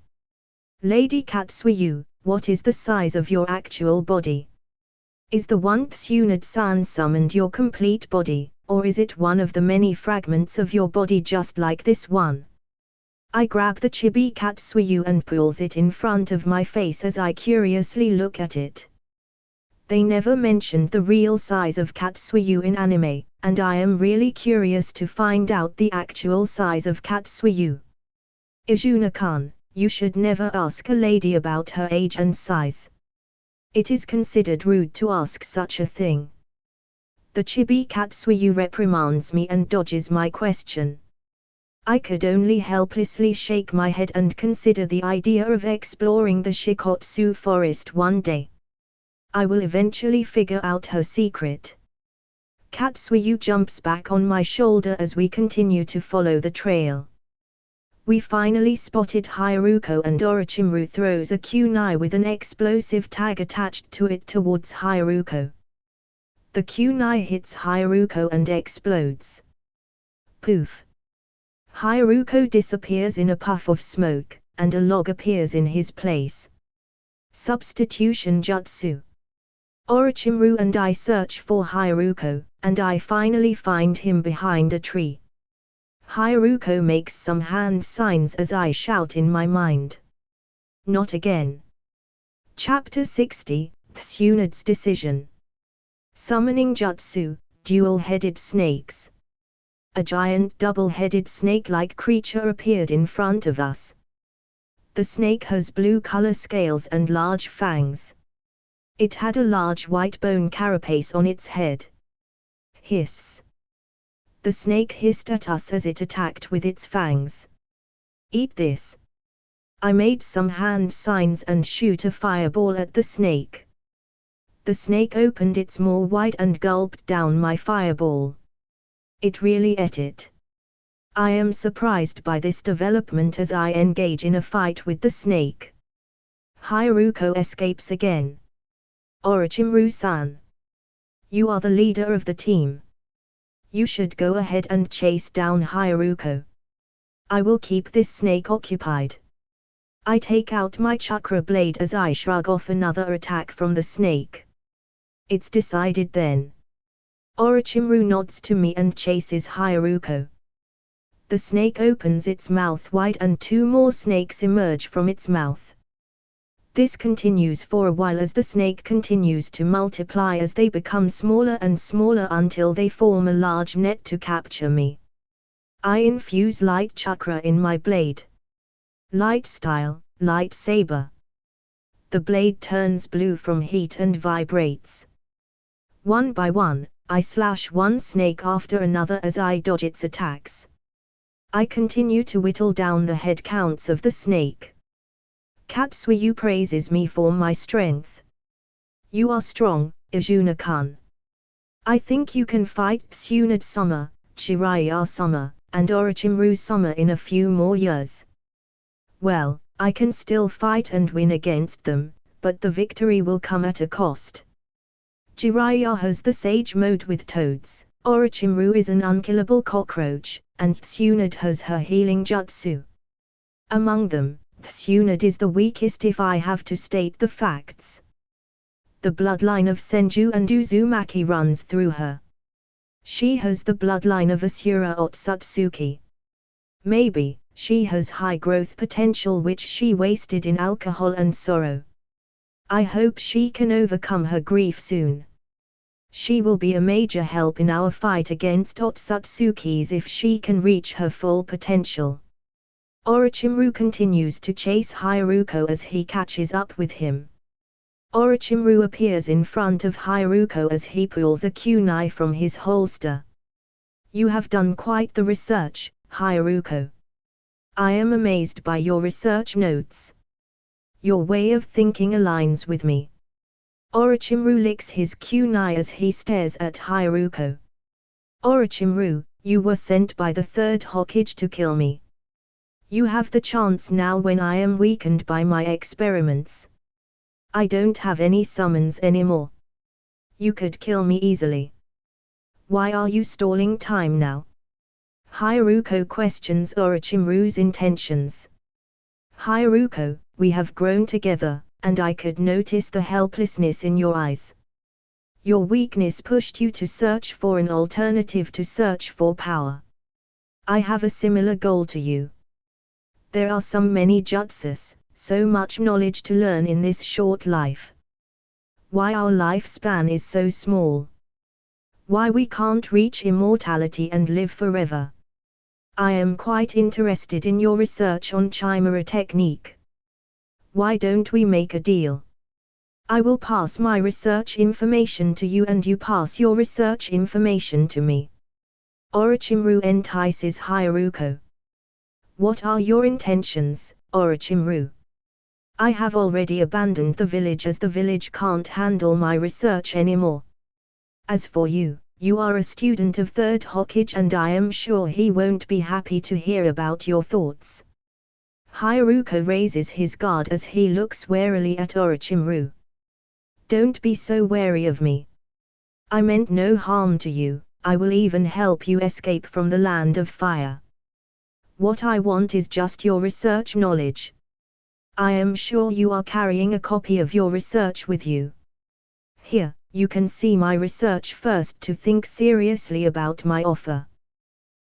Lady Katsuyu, what is the size of your actual body? Is the one Tsunade-san summoned your complete body, or is it one of the many fragments of your body just like this one? I grab the Chibi Katsuyu and pulls it in front of my face as I curiously look at it. They never mentioned the real size of Katsuyu in anime, and I am really curious to find out the actual size of Katsuyu. Izuna-kan, you should never ask a lady about her age and size. It is considered rude to ask such a thing. The Chibi Katsuyu reprimands me and dodges my question. I could only helplessly shake my head and consider the idea of exploring the Shikotsu forest one day. I will eventually figure out her secret. Katsuyu jumps back on my shoulder as we continue to follow the trail. We finally spotted Haruko and Orochimaru throws a kunai with an explosive tag attached to it towards Haruko. The kunai hits Haruko and explodes. Poof! Haruko disappears in a puff of smoke, and a log appears in his place. Substitution jutsu. Orochimaru and I search for Haruko, and I finally find him behind a tree. Haruko makes some hand signs as I shout in my mind. Not again. Chapter 60, Tsunade's Decision. Summoning Jutsu, Dual-Headed Snakes. A giant double-headed snake-like creature appeared in front of us. The snake has blue color scales and large fangs. It had a large white bone carapace on its head. Hiss! The snake hissed at us as it attacked with its fangs. Eat this! I made some hand signs and shoot a fireball at the snake. The snake opened its maw wide and gulped down my fireball. It really ate it. I am surprised by this development as I engage in a fight with the snake. Haruko escapes again. Orochimaru-san. You are the leader of the team. You should go ahead and chase down Haruko. I will keep this snake occupied. I take out my chakra blade as I shrug off another attack from the snake. It's decided then. Orochimaru nods to me and chases Haruko. The snake opens its mouth wide and 2 more snakes emerge from its mouth. This continues for a while as the snake continues to multiply as they become smaller and smaller until they form a large net to capture me. I infuse light chakra in my blade. Light style, lightsaber. The blade turns blue from heat and vibrates. One by one, I slash one snake after another as I dodge its attacks. I continue to whittle down the head counts of the snake. Katsuyu praises me for my strength. You are strong, Izuna-kan. I think you can fight Tsunade-sama, Jiraiya-sama, and Orochimaru-sama in a few more years. Well, I can still fight and win against them, but the victory will come at a cost. Jiraiya has the Sage Mode with toads, Orochimaru is an unkillable cockroach, and Tsunade has her healing jutsu. Among them, Tsunade is the weakest if I have to state the facts. The bloodline of Senju and Uzumaki runs through her. She has the bloodline of Asura Otsutsuki. Maybe, she has high growth potential which she wasted in alcohol and sorrow. I hope she can overcome her grief soon. She will be a major help in our fight against Otsutsukis if she can reach her full potential. Orochimaru continues to chase Haruko as he catches up with him. Orochimaru appears in front of Haruko as he pulls a kunai from his holster. You have done quite the research, Haruko. I am amazed by your research notes. Your way of thinking aligns with me. Orochimaru licks his kunai as he stares at Haruko. Orochimaru, you were sent by the third Hokage to kill me. You have the chance now when I am weakened by my experiments. I don't have any summons anymore. You could kill me easily. Why are you stalling time now? Haruko questions Orochimaru's intentions. Haruko, we have grown together, and I could notice the helplessness in your eyes. Your weakness pushed you to search for an alternative, to search for power. I have a similar goal to you. There are so many jutsus, so much knowledge to learn in this short life. Why our lifespan is so small. Why we can't reach immortality and live forever. I am quite interested in your research on chimera technique. Why don't we make a deal? I will pass my research information to you and you pass your research information to me. Orochimaru entices Haruko. What are your intentions, Orochimaru? I have already abandoned the village as the village can't handle my research anymore. As for you, you are a student of Third Hokage and I am sure he won't be happy to hear about your thoughts. Haruko raises his guard as he looks warily at Orochimaru. Don't be so wary of me. I meant no harm to you, I will even help you escape from the land of fire. What I want is just your research knowledge. I am sure you are carrying a copy of your research with you. Here, you can see my research first to think seriously about my offer.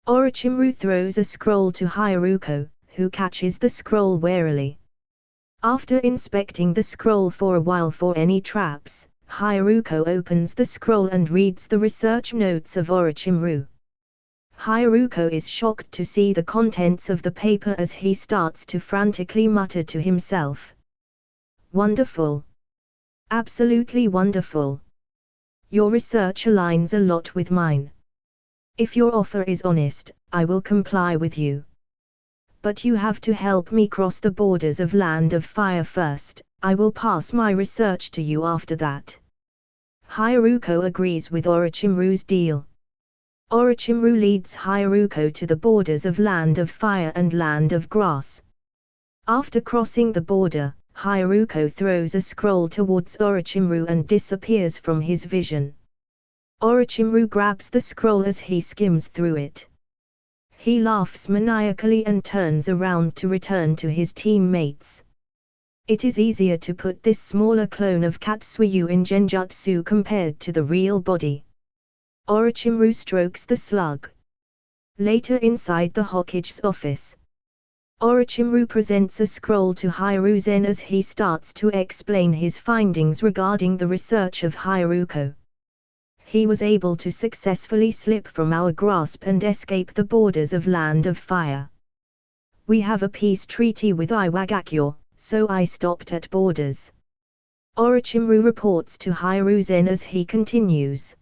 Orochimaru throws a scroll to Haruko, who catches the scroll warily. After inspecting the scroll for a while for any traps, Haruko opens the scroll and reads the research notes of Orochimaru. Haruko is shocked to see the contents of the paper as he starts to frantically mutter to himself. Wonderful. Absolutely wonderful. Your research aligns a lot with mine. If your offer is honest, I will comply with you. But you have to help me cross the borders of Land of Fire first, I will pass my research to you after that. Haruko agrees with Orochimaru's deal. Orochimaru leads Haruko to the borders of Land of Fire and Land of Grass. After crossing the border, Haruko throws a scroll towards Orochimaru and disappears from his vision. Orochimaru grabs the scroll as he skims through it. He laughs maniacally and turns around to return to his teammates. It is easier to put this smaller clone of Katsuyu in Genjutsu compared to the real body. Orochimaru strokes the slug. Later inside the Hokage's office, Orochimaru presents a scroll to Hiruzen as he starts to explain his findings regarding the research of Haruko. He was able to successfully slip from our grasp and escape the borders of Land of Fire. We have a peace treaty with Iwagakure, so I stopped at borders. Orochimaru reports to Hiruzen as he continues.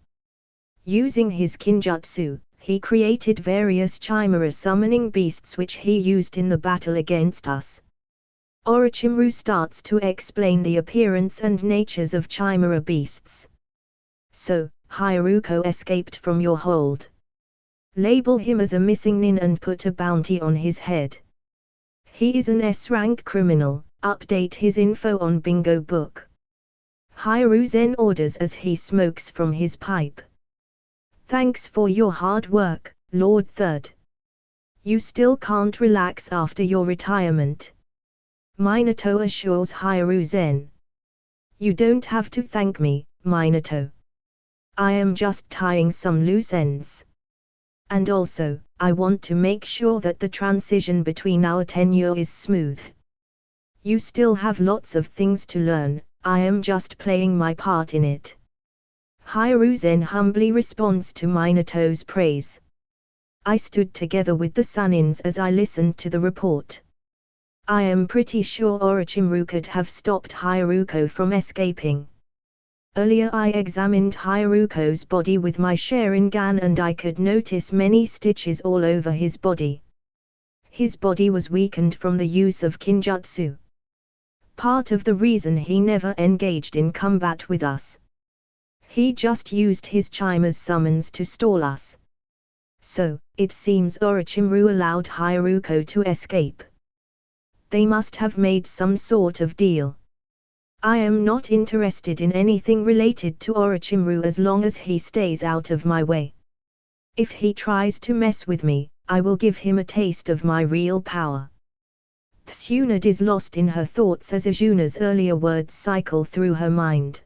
Using his kinjutsu, he created various chimera summoning beasts which he used in the battle against us. Orochimaru starts to explain the appearance and natures of chimera beasts. So, Haruko escaped from your hold. Label him as a missing nin and put a bounty on his head. He is an S-rank criminal, update his info on bingo book. Hiruzen orders as he smokes from his pipe. Thanks for your hard work, Lord Third. You still can't relax after your retirement. Minato assures Hiruzen. You don't have to thank me, Minato. I am just tying some loose ends. And also, I want to make sure that the transition between our tenure is smooth. You still have lots of things to learn, I am just playing my part in it. Hiruzen humbly responds to Minato's praise. I stood together with the Sanins as I listened to the report. I am pretty sure Orochimaru could have stopped Haruko from escaping. Earlier I examined Haruko's body with my Sharingan and I could notice many stitches all over his body. His body was weakened from the use of kinjutsu. Part of the reason he never engaged in combat with us. He just used his chimer's summons to stall us. So, it seems Orochimaru allowed Haruko to escape. They must have made some sort of deal. I am not interested in anything related to Orochimaru as long as he stays out of my way. If he tries to mess with me, I will give him a taste of my real power. Tsunade is lost in her thoughts as Azuna's earlier words cycle through her mind.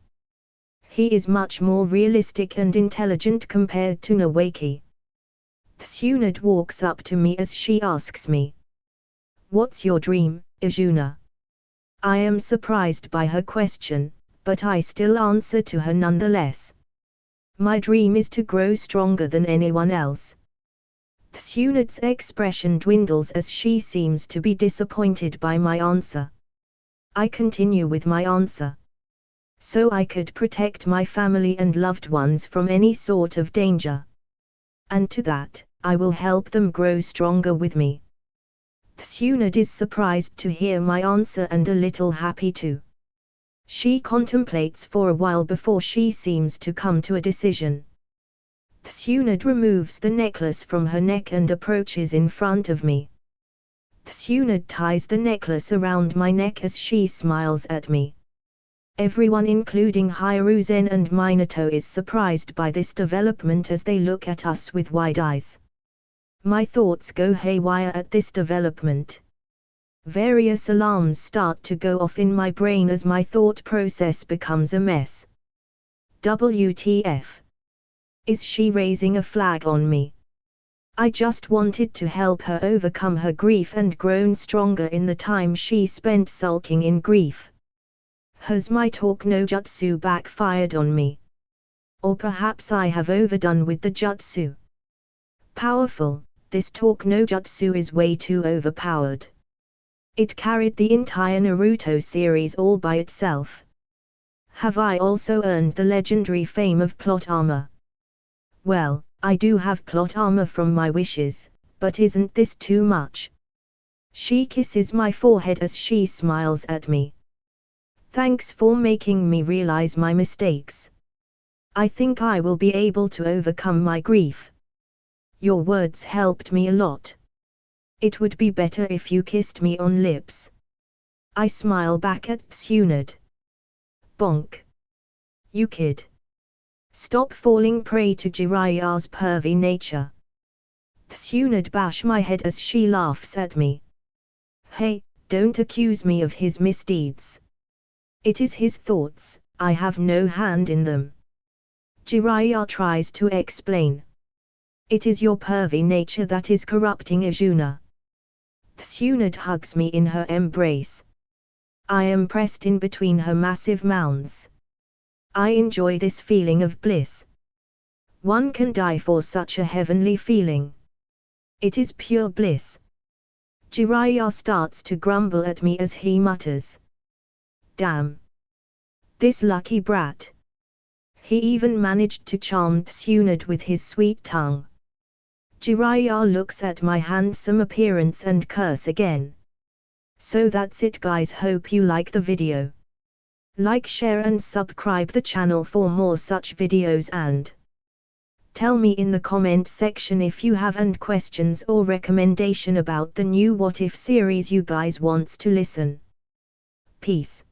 He is much more realistic and intelligent compared to Nawaki. Tsunade walks up to me as she asks me, "What's your dream, Azuna?" I am surprised by her question, but I still answer to her nonetheless. My dream is to grow stronger than anyone else. Tsunade's expression dwindles as she seems to be disappointed by my answer. I continue with my answer. So I could protect my family and loved ones from any sort of danger. And to that, I will help them grow stronger with me. Tsunade is surprised to hear my answer and a little happy too. She contemplates for a while before she seems to come to a decision. Tsunade removes the necklace from her neck and approaches in front of me. Tsunade ties the necklace around my neck as she smiles at me. Everyone including Hiruzen and Minato is surprised by this development as they look at us with wide eyes. My thoughts go haywire at this development. Various alarms start to go off in my brain as my thought process becomes a mess. WTF? Is she raising a flag on me? I just wanted to help her overcome her grief and grown stronger in the time she spent sulking in grief. Has my talk no jutsu backfired on me? Or perhaps I have overdone with the jutsu? Powerful, this talk no jutsu is way too overpowered. It carried the entire Naruto series all by itself. Have I also earned the legendary fame of plot armor? Well, I do have plot armor from my wishes, but isn't this too much? She kisses my forehead as she smiles at me. Thanks for making me realize my mistakes. I think I will be able to overcome my grief. Your words helped me a lot. It would be better if you kissed me on lips. I smile back at Tsunade. Bonk. You kid. Stop falling prey to Jiraiya's pervy nature. Tsunade bash my head as she laughs at me. Hey, don't accuse me of his misdeeds. It is his thoughts, I have no hand in them. Jiraiya tries to explain. It is your pervy nature that is corrupting Azuna. Tsunade hugs me in her embrace. I am pressed in between her massive mounds. I enjoy this feeling of bliss. One can die for such a heavenly feeling. It is pure bliss. Jiraiya starts to grumble at me as he mutters. Damn. This lucky brat. He even managed to charm Tsunade with his sweet tongue. Jiraiya looks at my handsome appearance and curse again. So that's it guys, hope you like the video. Like, share and subscribe the channel for more such videos and tell me in the comment section if you have any questions or recommendation about the new What If series you guys wants to listen. Peace.